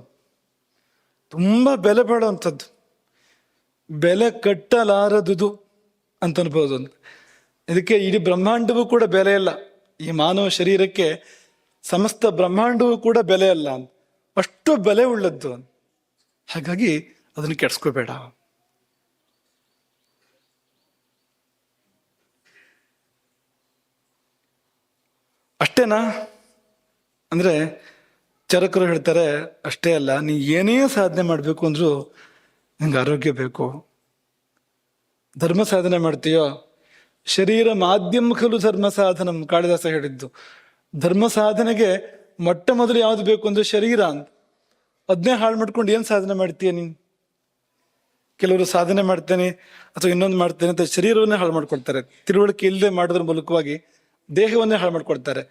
ತುಂಬ ಬೆಲೆ ಬಾಳುವಂಥದ್ದು, ಬೆಲೆ ಕಟ್ಟಲಾರದುದು ಅಂತ ಅನ್ಬೋದು. ಇದಕ್ಕೆ ಇಡೀ ಬ್ರಹ್ಮಾಂಡವೂ ಕೂಡ ಬೆಲೆ ಇಲ್ಲ. ಈ ಮಾನವ ಶರೀರಕ್ಕೆ ಸಮಸ್ತ ಬ್ರಹ್ಮಾಂಡವೂ ಕೂಡ ಬೆಲೆ ಅಲ್ಲ, ಅಷ್ಟು ಬೆಲೆ ಉಳ್ಳದ್ದು. ಹಾಗಾಗಿ ಅದನ್ನು ಕೆಡಿಸ್ಕೋಬೇಡ. ಅಷ್ಟೇನಾ ಅಂದ್ರೆ ಚರಕರು ಹೇಳ್ತಾರೆ ಅಷ್ಟೇ ಅಲ್ಲ, ನೀ ಏನೇ ಸಾಧನೆ ಮಾಡಬೇಕು ಅಂದ್ರೂ ನಿಂಗೆ ಆರೋಗ್ಯ ಬೇಕು. ಧರ್ಮ ಸಾಧನೆ ಮಾಡ್ತೀಯೋ, ಶರೀರ ಮಾಧ್ಯಮ ಖಲು ಧರ್ಮ ಸಾಧನಂ ಕಾಳಿದಾಸ ಹೇಳಿದ್ದು. ಧರ್ಮ ಸಾಧನೆಗೆ ಮೊಟ್ಟ ಮೊದಲು ಯಾವ್ದು ಬೇಕು ಅಂದ್ರೆ ಶರೀರ ಅಂತ. ಅದನ್ನೇ ಹಾಳು ಮಾಡ್ಕೊಂಡು ಏನ್ ಸಾಧನೆ ಮಾಡ್ತೀಯ ನೀನು? ಕೆಲವರು ಸಾಧನೆ ಮಾಡ್ತೇನೆ ಅಥವಾ ಇನ್ನೊಂದು ಮಾಡ್ತೇನೆ ಅಂತ ಶರೀರವನ್ನೇ ಹಾಳು ಮಾಡ್ಕೊಳ್ತಾರೆ. ತಿಳುವಳಿಕೆ ಇಲ್ಲದೆ ಮಾಡೋದ್ರ ಮೂಲಕವಾಗಿ ದೇಹವನ್ನೇ ಹಾಳು ಮಾಡ್ಕೊಳ್ತಾರೆ.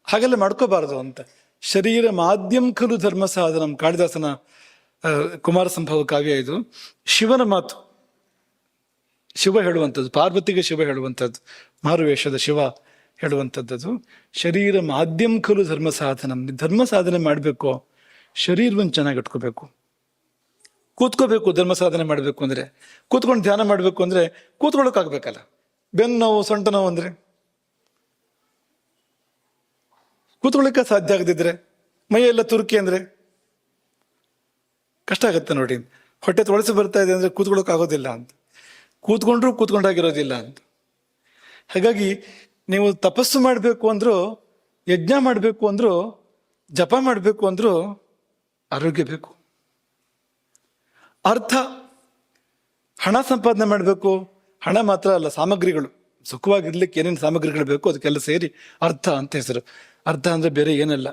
ಹಾಗೆಲ್ಲ ಮಾಡ್ಕೋಬಾರದು ಅಂತ. ಶರೀರ ಮಾಧ್ಯಮ ಖಲು ಧರ್ಮ ಸಾಧನಂ ಕಾಳಿದಾಸನ ಕುಮಾರ ಸಂಭವ ಕಾವ್ಯ ಇದು. ಶಿವನ ಮಾತು, ಶಿವ ಹೇಳುವಂಥದ್ದು, ಪಾರ್ವತಿಗೆ ಶಿವ ಹೇಳುವಂಥದ್ದು, ಮಾರುವೇಷದ ಶಿವ ಹೇಳುವಂಥದ್ದು. ಶರೀರ ಮಾಧ್ಯಮ ಖಲು ಧರ್ಮ ಸಾಧನಂ. ಧರ್ಮ ಸಾಧನೆ ಮಾಡಬೇಕು, ಶರೀರವನ್ನು ಚೆನ್ನಾಗಿ ಇಟ್ಕೋಬೇಕು. ಕೂತ್ಕೋಬೇಕು. ಧರ್ಮ ಸಾಧನೆ ಮಾಡಬೇಕು ಅಂದ್ರೆ ಕೂತ್ಕೊಂಡು ಧ್ಯಾನ ಮಾಡಬೇಕು ಅಂದ್ರೆ ಕೂತ್ಕೊಳ್ಳೋಕ್ಕಾಗಬೇಕಲ್ಲ. ಬೆನ್ನು ನೋವು, ಸೊಂಟ ನೋವು ಅಂದ್ರೆ ಕೂತ್ಕೊಳ್ಳಿಕ್ಕೆ ಸಾಧ್ಯ ಆಗದಿದ್ರೆ, ಮೈಯೆಲ್ಲ ತುರುಕಿ ಅಂದ್ರೆ ಕಷ್ಟ ಆಗತ್ತೆ ನೋಡಿ. ಹೊಟ್ಟೆ ತೊಳಸಿ ಬರ್ತಾ ಇದೆ ಅಂದ್ರೆ ಕೂತ್ಕೊಳ್ಳೋಕೆ ಆಗೋದಿಲ್ಲ ಅಂತ. ಕೂತ್ಕೊಂಡ್ರು ಕೂತ್ಕೊಂಡಾಗಿರೋದಿಲ್ಲ ಅಂತ. ಹಾಗಾಗಿ ನೀವು ತಪಸ್ಸು ಮಾಡಬೇಕು ಅಂದ್ರು, ಯಜ್ಞ ಮಾಡಬೇಕು ಅಂದ್ರು, ಜಪ ಮಾಡಬೇಕು ಅಂದ್ರು ಆರೋಗ್ಯ ಬೇಕು. ಅರ್ಥ, ಹಣ ಸಂಪಾದನೆ ಮಾಡಬೇಕು. ಹಣ ಮಾತ್ರ ಅಲ್ಲ, ಸಾಮಗ್ರಿಗಳು, ಸುಖವಾಗಿರ್ಲಿಕ್ಕೆ ಏನೇನು ಸಾಮಗ್ರಿಗಳು ಬೇಕು ಅದಕ್ಕೆಲ್ಲ ಸೇರಿ ಅರ್ಥ ಅಂತ ಹೆಸರು. ಅರ್ಥ ಅಂದ್ರೆ ಬೇರೆ ಏನಲ್ಲ,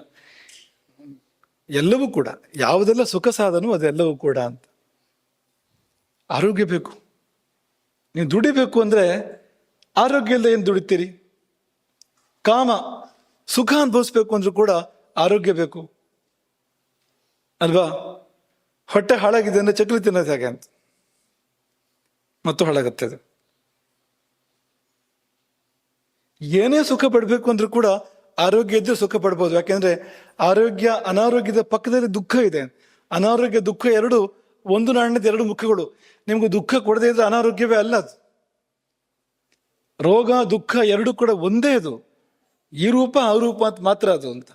ಎಲ್ಲವೂ ಕೂಡ, ಯಾವುದೆಲ್ಲ ಸುಖ ಸಾಧನವೋ ಅದೆಲ್ಲವೂ ಕೂಡ ಅಂತ. ಆರೋಗ್ಯ ಬೇಕು. ನೀವು ದುಡಿಬೇಕು ಅಂದ್ರೆ ಆರೋಗ್ಯ ಇಲ್ಲದೆ ಏನು ದುಡಿತೀರಿ? ಕಾಮ, ಸುಖ ಅನುಭವಿಸ್ಬೇಕು ಅಂದ್ರೂ ಕೂಡ ಆರೋಗ್ಯ ಬೇಕು ಅಲ್ವಾ? ಹೊಟ್ಟೆ ಹಾಳಾಗಿದೆ ಅಂದ್ರೆ ಚಕ್ಲಿ ತಿನ್ನೋದು ಹೇಗೆ ಅಂತ ಮತ್ತು ಹಾಳಾಗತ್ತೆ ಅದು. ಏನೇ ಸುಖ ಪಡ್ಬೇಕು ಅಂದ್ರೂ ಕೂಡ ಆರೋಗ್ಯ ಇದ್ರೆ ಸುಖ ಪಡ್ಬೋದು. ಯಾಕೆಂದ್ರೆ ಆರೋಗ್ಯ, ಅನಾರೋಗ್ಯದ ಪಕ್ಕದಲ್ಲಿ ದುಃಖ ಇದೆ. ಅನಾರೋಗ್ಯ, ದುಃಖ ಎರಡು ಒಂದು ನಾಣ್ಯದ ಎರಡು ಮುಖಗಳು. ನಿಮ್ಗೆ ದುಃಖ ಕೊಡದೇ ಇದ್ರೆ ಅನಾರೋಗ್ಯವೇ ಅಲ್ಲ ಅದು. ರೋಗ ದುಃಖ ಎರಡು ಕೂಡ ಒಂದೇ. ಅದು ಈ ರೂಪ ಆ ರೂಪ ಅಂತ ಮಾತ್ರ ಅದು ಅಂತ.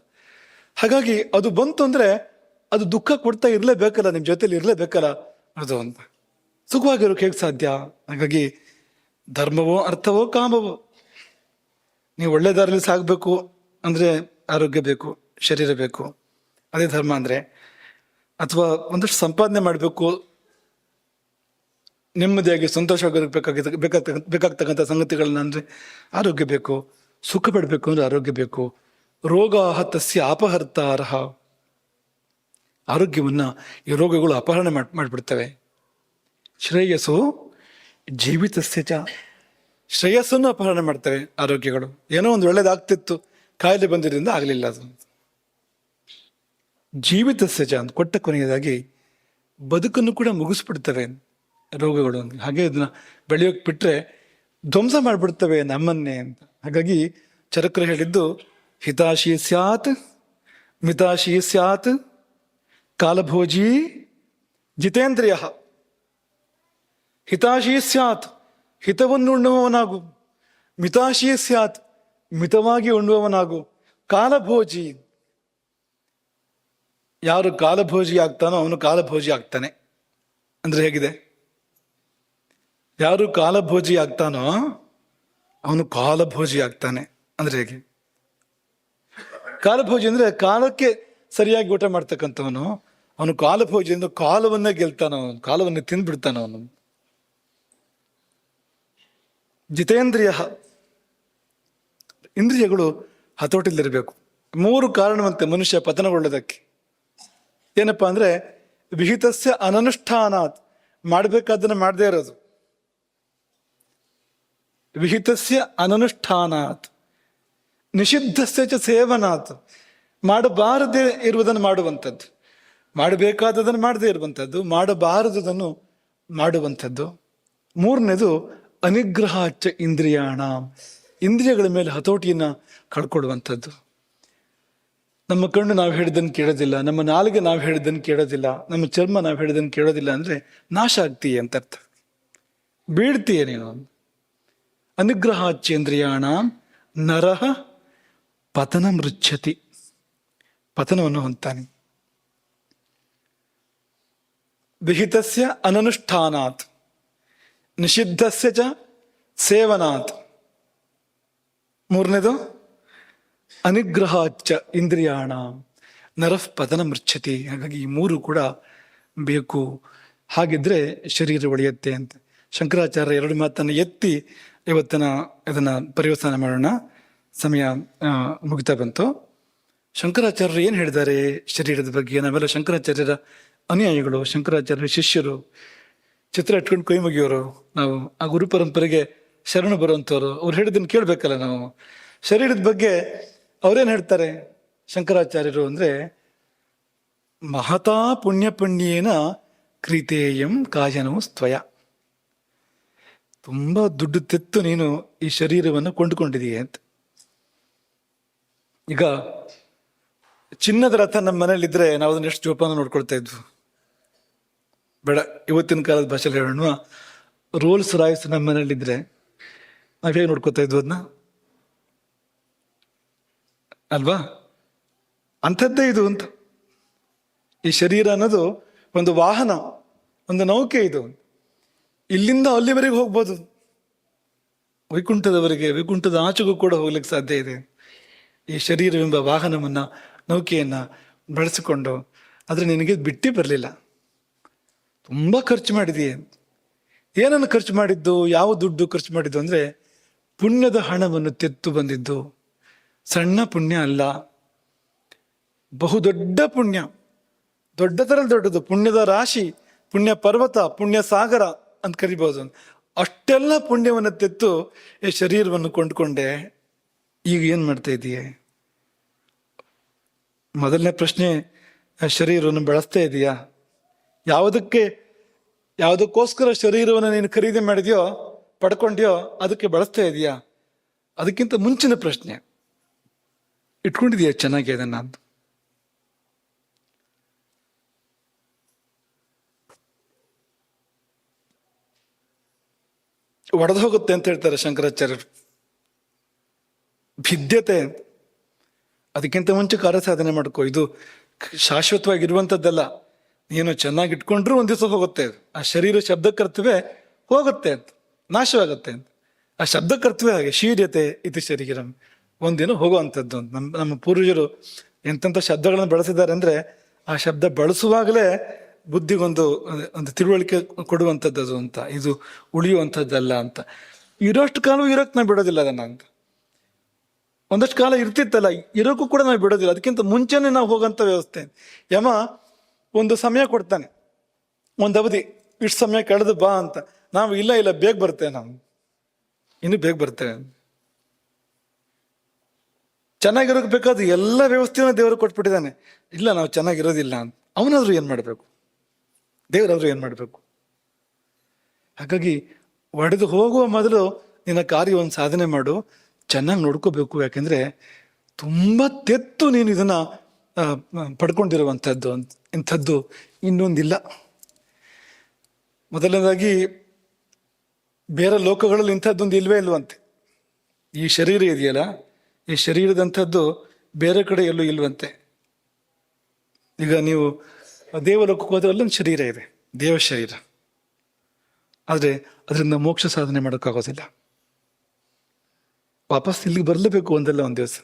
ಹಾಗಾಗಿ ಅದು ಬಂತು ಅಂದ್ರೆ ಅದು ದುಃಖ ಕೊಡ್ತಾ ಇರ್ಲೇಬೇಕಲ್ಲ, ನಿಮ್ ಜೊತೆಲಿ ಇರ್ಲೇಬೇಕಲ್ಲ ಅದು ಅಂತ. ಸುಖವಾಗಿರೋಕೆ ಹೇಗೆ ಸಾಧ್ಯ? ಹಾಗಾಗಿ ಧರ್ಮವೋ ಅರ್ಥವೋ ಕಾಮವೋ, ನೀವು ಒಳ್ಳೆ ದಾರಿಯಲ್ಲಿ ಸಾಗಬೇಕು ಅಂದ್ರೆ ಆರೋಗ್ಯ ಬೇಕು, ಶರೀರ ಬೇಕು, ಅದೇ ಧರ್ಮ ಅಂದ್ರೆ. ಅಥವಾ ಒಂದಷ್ಟು ಸಂಪಾದನೆ ಮಾಡಬೇಕು, ನೆಮ್ಮದಿಯಾಗಿ ಬೇಕಾಗ್ತಕ್ಕಂಥ ಸಂಗತಿಗಳನ್ನ ಅಂದ್ರೆ ಆರೋಗ್ಯ ಬೇಕು. ಸುಖ ಪಡಬೇಕು ಅಂದ್ರೆ ಆರೋಗ್ಯ ಬೇಕು. ರೋಗ ತಸ್ಯ ಅಪಹರ್ತಾರಹ. ಆರೋಗ್ಯವನ್ನ ಈ ರೋಗಗಳು ಅಪಹರಣ ಮಾಡಿಬಿಡ್ತವೆ. ಶ್ರೇಯಸ್ಸು ಜೀವಿತಸ್ಯ ಚ. ಶ್ರೇಯಸ್ಸನ್ನು ಅಪಹರಣ ಮಾಡ್ತವೆ ಆರೋಗ್ಯಗಳು. ಏನೋ ಒಂದು ಒಳ್ಳೇದಾಗ್ತಿತ್ತು, ಕಾಯಿಲೆ ಬಂದಿದ್ದರಿಂದ ಆಗಲಿಲ್ಲ ಅದು. ಜೀವಿತಸ್ಯ ಚ ಅಂತ ಕೊಟ್ಟ ಕೊನೆಯದಾಗಿ ಬದುಕನ್ನು ಕೂಡ ಮುಗಿಸ್ಬಿಡ್ತವೆ ರೋಗಗಳು. ಹಾಗೆ ಇದನ್ನ ಬೆಳೆಯೋಕೆ ಬಿಟ್ರೆ ಧ್ವಂಸ ಮಾಡಿಬಿಡ್ತವೆ ನಮ್ಮನ್ನೇ ಅಂತ. ಹಾಗಾಗಿ ಚರಕರು ಹೇಳಿದ್ದು ಹಿತಾಶಿ ಸ್ಯಾತ್ ಮಿತಾಶೀ ಸ್ಯಾತ್ ಕಾಲಭೋಜಿ ಜಿತೇಂದ್ರಿಯ. ಹಿತಾಶೀ ಸ್ಯಾತ್, ಹಿತವನ್ನು ಉಣ್ಣುವವನಾಗು. ಮಿತಾಶೀ ಸ್ಯಾತ್, ಮಿತವಾಗಿ ಉಣ್ಣುವವನಾಗು. ಕಾಲಭೋಜಿ, ಯಾರು ಕಾಲಭೋಜಿ ಆಗ್ತಾನೋ ಅವನು ಕಾಲಭೋಜಿ ಆಗ್ತಾನೆ. ಅಂದ್ರೆ ಹೇಗಿದೆ? ಯಾರು ಕಾಲಭೋಜಿ ಆಗ್ತಾನೋ ಅವನು ಕಾಲಭೋಜಿ ಆಗ್ತಾನೆ. ಅಂದ್ರೆ ಹೇಗೆ? ಕಾಲಭೋಜಿ ಅಂದ್ರೆ ಕಾಲಕ್ಕೆ ಸರಿಯಾಗಿ ಊಟ ಮಾಡ್ತಕ್ಕಂಥವನು ಅವನು ಕಾಲಭೋಜಿ ಅಂದ್ರೆ ಕಾಲವನ್ನೇ ಗೆಲ್ತಾನ, ಅವನು ಕಾಲವನ್ನೇ ತಿಂದ್ಬಿಡ್ತಾನ ಅವನು. ಜಿತೇಂದ್ರಿಯ, ಇಂದ್ರಿಯಗಳು ಹತೋಟಿಲಿರಬೇಕು. 3 ಕಾರಣವಂತೆ ಮನುಷ್ಯ ಪತನಗೊಳ್ಳೋದಕ್ಕೆ. ಏನಪ್ಪಾ ಅಂದ್ರೆ ವಿಹಿತಸ್ಯ ಅನನುಷ್ಠಾನಾತ್, ಮಾಡಬೇಕಾದನ್ನ ಮಾಡದೇ ಇರೋದು. ವಿಹಿತಸ್ಯ ಅನನುಷ್ಠಾನಾತ್, ನಿಷಿದ್ಧಸ್ಯ ಚ ಸೇವನಾತ್, ಮಾಡಬಾರದೇ ಇರುವುದನ್ನು ಮಾಡುವಂಥದ್ದು. ಮಾಡಬೇಕಾದದನ್ನು ಮಾಡದೇ ಇರುವಂಥದ್ದು, ಮಾಡಬಾರದುದನ್ನು ಮಾಡುವಂಥದ್ದು. 3ನೇದು ಅನಿಗ್ರಹಾಚ ಇಂದ್ರಿಯಾಣ, ಇಂದ್ರಿಯಗಳ ಮೇಲೆ ಹತೋಟಿಯನ್ನ ಕಳ್ಕೊಡುವಂಥದ್ದು. ನಮ್ಮ ಕಣ್ಣು ನಾವು ಹೇಳಿದ್ದನ್ನು ಕೇಳೋದಿಲ್ಲ, ನಮ್ಮ ನಾಲಿಗೆ ನಾವು ಹೇಳಿದ್ದನ್ನು ಕೇಳೋದಿಲ್ಲ, ನಮ್ಮ ಚರ್ಮ ನಾವು ಹೇಳಿದ್ದನ್ನು ಕೇಳೋದಿಲ್ಲ ಅಂದ್ರೆ ನಾಶ ಆಗ್ತೀಯ ಅಂತ ಅರ್ಥ, ಬೀಳ್ತೀಯ ನೀನು. ಅನಿಗ್ರಹಾಚೇಂದ್ರಿಯಾಣ ನರಹ ಪತನ ಮೃಚ್ಛತಿ, ಪತನವನ್ನು ಹೊಂತಾನೆ. ವಿಹಿತಸ್ಯ ಅನನುಷ್ಠಾನಾತ್, ನಿಷಿದ್ಧಸ್ಯ ಚ ಸೇವನಾತ್. 3ನೇದು ಅನಿಗ್ರಹಾಚ ಇಂದ್ರಿಯಾಣ ನರಃ ಪತನ ಮೃಚ್ಛತಿ. ಹಾಗಾಗಿ ಈ 3 ಕೂಡ ಬೇಕು, ಹಾಗಿದ್ರೆ ಶರೀರ ಒಡೆಯುತ್ತೆ ಅಂತ ಶಂಕರಾಚಾರ್ಯ 2 ಮಾತನ್ನು ಎತ್ತಿ ಇವತ್ತಿನ ಇದನ್ನ ಪರಿವರ್ತನೆ ಮಾಡೋಣ. ಸಮಯ ಮುಗಿತಾ ಬಂತು. ಶಂಕರಾಚಾರ್ಯರು ಏನು ಹೇಳಿದ್ದಾರೆ ಶರೀರದ ಬಗ್ಗೆ? ನಾವೆಲ್ಲ ಶಂಕರಾಚಾರ್ಯರ ಅನುಯಾಯಿಗಳು, ಶಂಕರಾಚಾರ್ಯರ ಶಿಷ್ಯರು, ಚಿತ್ರ ಇಟ್ಕೊಂಡು ಕೈ ಮುಗಿಯೋರು ನಾವು. ಆ ಗುರು ಪರಂಪರೆಗೆ ಶರಣು ಬರುವಂಥವ್ರು. ಅವ್ರು ಹೇಳಿದ್ದನ್ನು ಕೇಳಬೇಕಲ್ಲ ನಾವು. ಶರೀರದ ಬಗ್ಗೆ ಅವ್ರೇನು ಹೇಳ್ತಾರೆ ಶಂಕರಾಚಾರ್ಯರು ಅಂದ್ರೆ, ಮಹತಾ ಪುಣ್ಯಪುಣ್ಯೇನ ಕ್ರೀತೇಯಂ ಕಾಯನವು ಸ್ತ್ವಯ. ತುಂಬಾ ದುಡ್ಡು ತೆತ್ತು ನೀನು ಈ ಶರೀರವನ್ನು ಕೊಂಡುಕೊಂಡಿದೀಯ ಅಂತ. ಈಗ ಚಿನ್ನದ ರಥ ನಮ್ಮ ಮನೇಲಿದ್ರೆ ನಾವು ಅದನ್ನ ಎಷ್ಟು ಜೋಪಾನ ನೋಡ್ಕೊಳ್ತಾ ಇದ್ವು. ಬೇಡ, ಇವತ್ತಿನ ಕಾಲದ ಭಾಷೆಯಲ್ಲಿ ಹೇಳೋಣ, ರೋಲ್ಸ್ ರಾಯ್ಸ್ ನಮ್ಮ ಮನೇಲಿದ್ರೆ ನಾವ್ ಹೇಗೆ ನೋಡ್ಕೊತಾ ಇದ್ವು ಅದನ್ನ, ಅಲ್ವಾ? ಅಂಥದ್ದೇ ಇದು ಅಂತ. ಈ ಶರೀರ ಅನ್ನೋದು ಒಂದು ವಾಹನ, ಒಂದು ನೌಕೆ. ಇದು ಇಲ್ಲಿಂದ ಅಲ್ಲಿವರೆಗೆ ಹೋಗ್ಬೋದು, ವೈಕುಂಠದವರೆಗೆ, ವೈಕುಂಠದ ಆಚೆಗೂ ಕೂಡ ಹೋಗ್ಲಿಕ್ಕೆ ಸಾಧ್ಯ ಇದೆ. ಈ ಶರೀರವೆಂಬ ವಾಹನವನ್ನ, ನೌಕೆಯನ್ನ ಬಳಸಿಕೊಂಡು. ಆದ್ರೆ ನಿನಗೆ ಬಿಟ್ಟಿ ಬರಲಿಲ್ಲ, ತುಂಬಾ ಖರ್ಚು ಮಾಡಿದೀಯ. ಏನನ್ನು ಖರ್ಚು ಮಾಡಿದ್ದು? ಯಾವ ದುಡ್ಡು ಖರ್ಚು ಮಾಡಿದ್ದು ಅಂದ್ರೆ ಪುಣ್ಯದ ಹಣವನ್ನು ತೆತ್ತು ಬಂದಿದ್ದು. ಸಣ್ಣ ಪುಣ್ಯ ಅಲ್ಲ, ಬಹುದೊಡ್ಡ ಪುಣ್ಯ, ದೊಡ್ಡದರಲ್ಲಿ ದೊಡ್ಡದು, ಪುಣ್ಯದ ರಾಶಿ, ಪುಣ್ಯ ಪರ್ವತ, ಪುಣ್ಯ ಸಾಗರ ಅಂತ ಕರಿಬಹುದು. ಅಷ್ಟೆಲ್ಲ ಪುಣ್ಯವನ್ನು ತೆತ್ತು ಈ ಶರೀರವನ್ನು ಕೊಂಡ್ಕೊಂಡೆ. ಈಗ ಏನ್ ಮಾಡ್ತಾ ಇದೀಯ? ಮೊದಲನೇ ಪ್ರಶ್ನೆ, ಶರೀರವನ್ನು ಬಳಸ್ತಾ ಇದೀಯಾ? ಯಾವುದಕ್ಕೋಸ್ಕರ ಶರೀರವನ್ನು ನೀನು ಖರೀದಿ ಮಾಡಿದ್ಯೋ, ಪಡ್ಕೊಂಡ್ಯೋ, ಅದಕ್ಕೆ ಬಳಸ್ತಾ ಇದೀಯಾ? ಅದಕ್ಕಿಂತ ಮುಂಚಿನ ಪ್ರಶ್ನೆ, ಇಟ್ಕೊಂಡಿದೀಯ ಚೆನ್ನಾಗಿ ಅದನ್ನ ಅಂತ. ಒಡೆದು ಹೋಗುತ್ತೆ ಅಂತ ಹೇಳ್ತಾರೆ ಶಂಕರಾಚಾರ್ಯರು. ಭಿದ್ಯತೆ, ಅದಕ್ಕಿಂತ ಮುಂಚೆ ಕಾರ್ಯ ಸಾಧನೆ ಮಾಡ್ಕೋ. ಇದು ಶಾಶ್ವತವಾಗಿರುವಂಥದ್ದಲ್ಲ. ನೀನು ಚೆನ್ನಾಗಿ ಇಟ್ಕೊಂಡ್ರೂ ಒಂದ್ ದಿವಸ ಹೋಗುತ್ತೆ. ಆ ಶರೀರ ಶಬ್ದಕರ್ತವೇ ಹೋಗುತ್ತೆ ಅಂತ, ನಾಶವಾಗುತ್ತೆ ಅಂತ. ಆ ಶಬ್ದಕರ್ತವೇ ಹಾಗೆ, ಶೀರ್ಯತೆ ಇದು ಶರೀರಂ, ಒಂದಿನ ಹೋಗುವಂಥದ್ದು. ನಮ್ಮ ಪೂರ್ವಜರು ಎಂತೆಂಥ ಶಬ್ದಗಳನ್ನು ಬಳಸಿದ್ದಾರೆ ಅಂದ್ರೆ, ಆ ಶಬ್ದ ಬಳಸುವಾಗಲೇ ಬುದ್ಧಿಗೊಂದು ತಿಳುವಳಿಕೆ ಕೊಡುವಂಥದ್ದು ಅಂತ. ಇದು ಉಳಿಯುವಂಥದ್ದಲ್ಲ ಅಂತ. ಇರೋಷ್ಟು ಕಾಲ ಇರೋಕ್ ನಾವು ಬಿಡೋದಿಲ್ಲ ಅದನ್ನ ಅಂತ. ಒಂದಷ್ಟು ಕಾಲ ಇರ್ತಿತ್ತಲ್ಲ, ಇರೋಕ್ಕೂ ಕೂಡ ನಾವು ಬಿಡೋದಿಲ್ಲ. ಅದಕ್ಕಿಂತ ಮುಂಚೆನೆ ನಾವು ಹೋಗೋಂಥ ವ್ಯವಸ್ಥೆ. ಯಮ ಒಂದು ಸಮಯ ಕೊಡ್ತಾನೆ, ಒಂದು ಅವಧಿ, ಇಷ್ಟು ಸಮಯ ಕಳೆದು ಬಾ ಅಂತ. ನಾವು ಇಲ್ಲ ಬೇಗ ಬರ್ತೇವೆ, ನಾವು ಇನ್ನು ಬೇಗ ಬರ್ತೇವೆ. ಚೆನ್ನಾಗಿರೋಕ್ ಬೇಕಾದ ಎಲ್ಲ ವ್ಯವಸ್ಥೆಯನ್ನು ದೇವರು ಕೊಟ್ಬಿಟ್ಟಿದ್ದಾನೆ. ಇಲ್ಲ, ನಾವು ಚೆನ್ನಾಗಿರೋದಿಲ್ಲ ಅಂತ. ಅವನಾದ್ರೂ ಏನ್ ಮಾಡ್ಬೇಕು? ದೇವರಾದ್ರೂ ಏನ್ ಮಾಡ್ಬೇಕು? ಹಾಗಾಗಿ ಒಡೆದು ಹೋಗುವ ಮೊದಲು ನಿನ್ನ ಕಾರ್ಯವನ್ನು ಸಾಧನೆ ಮಾಡು, ಚೆನ್ನಾಗಿ ನೋಡ್ಕೋಬೇಕು. ಯಾಕೆಂದ್ರೆ ತುಂಬಾ ತೆತ್ತು ನೀನು ಇದನ್ನ ಪಡ್ಕೊಂಡಿರುವಂಥದ್ದು ಇಂಥದ್ದು ಇನ್ನೊಂದಿಲ್ಲ. ಮೊದಲನೇದಾಗಿ ಬೇರೆ ಲೋಕಗಳಲ್ಲಿ ಇಂಥದ್ದೊಂದು ಇಲ್ವೇ ಇಲ್ವಂತೆ. ಈ ಶರೀರ ಇದೆಯಲ್ಲ, ಈ ಶರೀರದಂಥದ್ದು ಬೇರೆ ಕಡೆ ಎಲ್ಲೂ ಇಲ್ವಂತೆ. ಈಗ ನೀವು ದೇವಲೋಕಕ್ಕೆ ಹೋದ್ರೆ ಅಲ್ಲೊಂದು ಶರೀರ ಇದೆ, ದೇವ ಶರೀರ. ಆದರೆ ಅದರಿಂದ ಮೋಕ್ಷ ಸಾಧನೆ ಮಾಡೋಕ್ಕಾಗೋದಿಲ್ಲ. ವಾಪಸ್ ಇಲ್ಲಿಗೆ ಬರಲೇಬೇಕು ಒಂದಲ್ಲ ಒಂದು ದಿವಸ.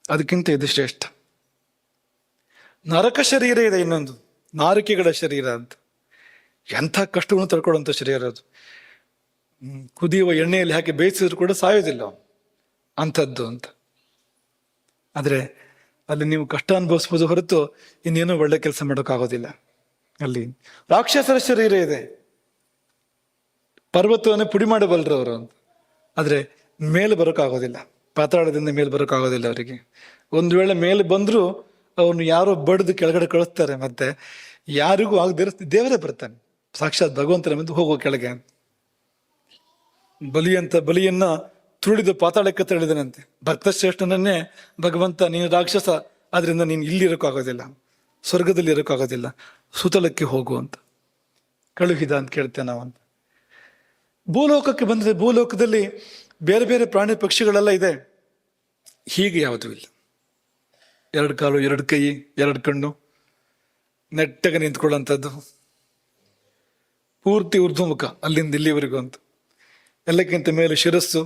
ಅದಕ್ಕಿಂತ ಇದು ಶ್ರೇಷ್ಠ. ನರಕ ಶರೀರ ಇದೆ, ಇನ್ನೊಂದು ನಾರಿಕೆಗಳ ಶರೀರ ಅಂತ. ಎಂಥ ಕಷ್ಟವನ್ನು ತಡ್ಕೊಳ್ಳುವಂಥ ಶರೀರ ಅದು. ಕುದಿಯುವ ಎಣ್ಣೆಯಲ್ಲಿ ಹಾಕಿ ಬೇಯಿಸಿದ್ರು ಕೂಡ ಸಾಯೋದಿಲ್ಲ ಅಂಥದ್ದು ಅಂತ. ಆದರೆ ಅಲ್ಲಿ ನೀವು ಕಷ್ಟ ಅನುಭವಿಸ್ಬೋದು ಹೊರತು ಇನ್ನೇನೋ ಒಳ್ಳೆ ಕೆಲಸ ಮಾಡೋಕ್ಕಾಗೋದಿಲ್ಲ. ಅಲ್ಲಿ ರಾಕ್ಷಸರ ಶರೀರ ಇದೆ, ಪರ್ವತವನ್ನೇ ಪುಡಿ ಮಾಡಬಲ್ಲರು ಅವರು ಅಂತ. ಆದರೆ ಮೇಲೆ ಬರೋಕ್ಕಾಗೋದಿಲ್ಲ, ಪಾತಾಳದಿಂದ ಮೇಲೆ ಬರೋಕ್ಕಾಗೋದಿಲ್ಲ ಅವರಿಗೆ. ಒಂದು ವೇಳೆ ಮೇಲೆ ಬಂದರೂ ಅವನು ಯಾರೋ ಬಡ್ದು ಕೆಳಗಡೆ ಕಳಿಸ್ತಾರೆ. ಮತ್ತೆ ಯಾರಿಗೂ ಆಗದಿರ ದೇವರೇ ಬರ್ತಾನೆ, ಸಾಕ್ಷಾತ್ ಭಗವಂತನ ಮುಂದೆ ಹೋಗೋ ಕೆಳಗೆ. ಬಲಿಯನ್ನ ತುಳಿದು ಪಾತಾಳಕ್ಕೆ ತಳ್ಳಿದನಂತೆ. ಭಕ್ತಶ್ರೇಷ್ಠನನ್ನೇ ಭಗವಂತ, ನೀನು ರಾಕ್ಷಸ, ಆದ್ರಿಂದ ನೀನು ಇಲ್ಲಿ ಇರೋಕ್ಕಾಗೋದಿಲ್ಲ, ಸ್ವರ್ಗದಲ್ಲಿ ಇರೋಕ್ಕಾಗೋದಿಲ್ಲ, ಸುತಲಕ್ಕೆ ಹೋಗು ಅಂತ ಕಳುಹಿದ ಅಂತ ಕೇಳ್ತೇವೆ ನಾವಂತ. ಭೂಲೋಕಕ್ಕೆ ಬಂದರೆ ಭೂಲೋಕದಲ್ಲಿ ಬೇರೆ ಬೇರೆ ಪ್ರಾಣಿ ಪಕ್ಷಿಗಳೆಲ್ಲ ಇದೆ. ಹೀಗೆ ಯಾವುದೂ ಇಲ್ಲ. 2 ಕಾಲು, 2 ಕೈ, 2 ಕಣ್ಣು, ನೆಟ್ಟಗೆ ನಿಂತ್ಕೊಳ್ಳೋಂಥದ್ದು, ಪೂರ್ತಿ ಊರ್ಧ್ವಮುಖ ಅಲ್ಲಿಂದ ಇಲ್ಲಿವರೆಗೂ ಅಂತ. ಎಲ್ಲಕ್ಕಿಂತ ಮೇಲೆ ಶಿರಸ್ಸು,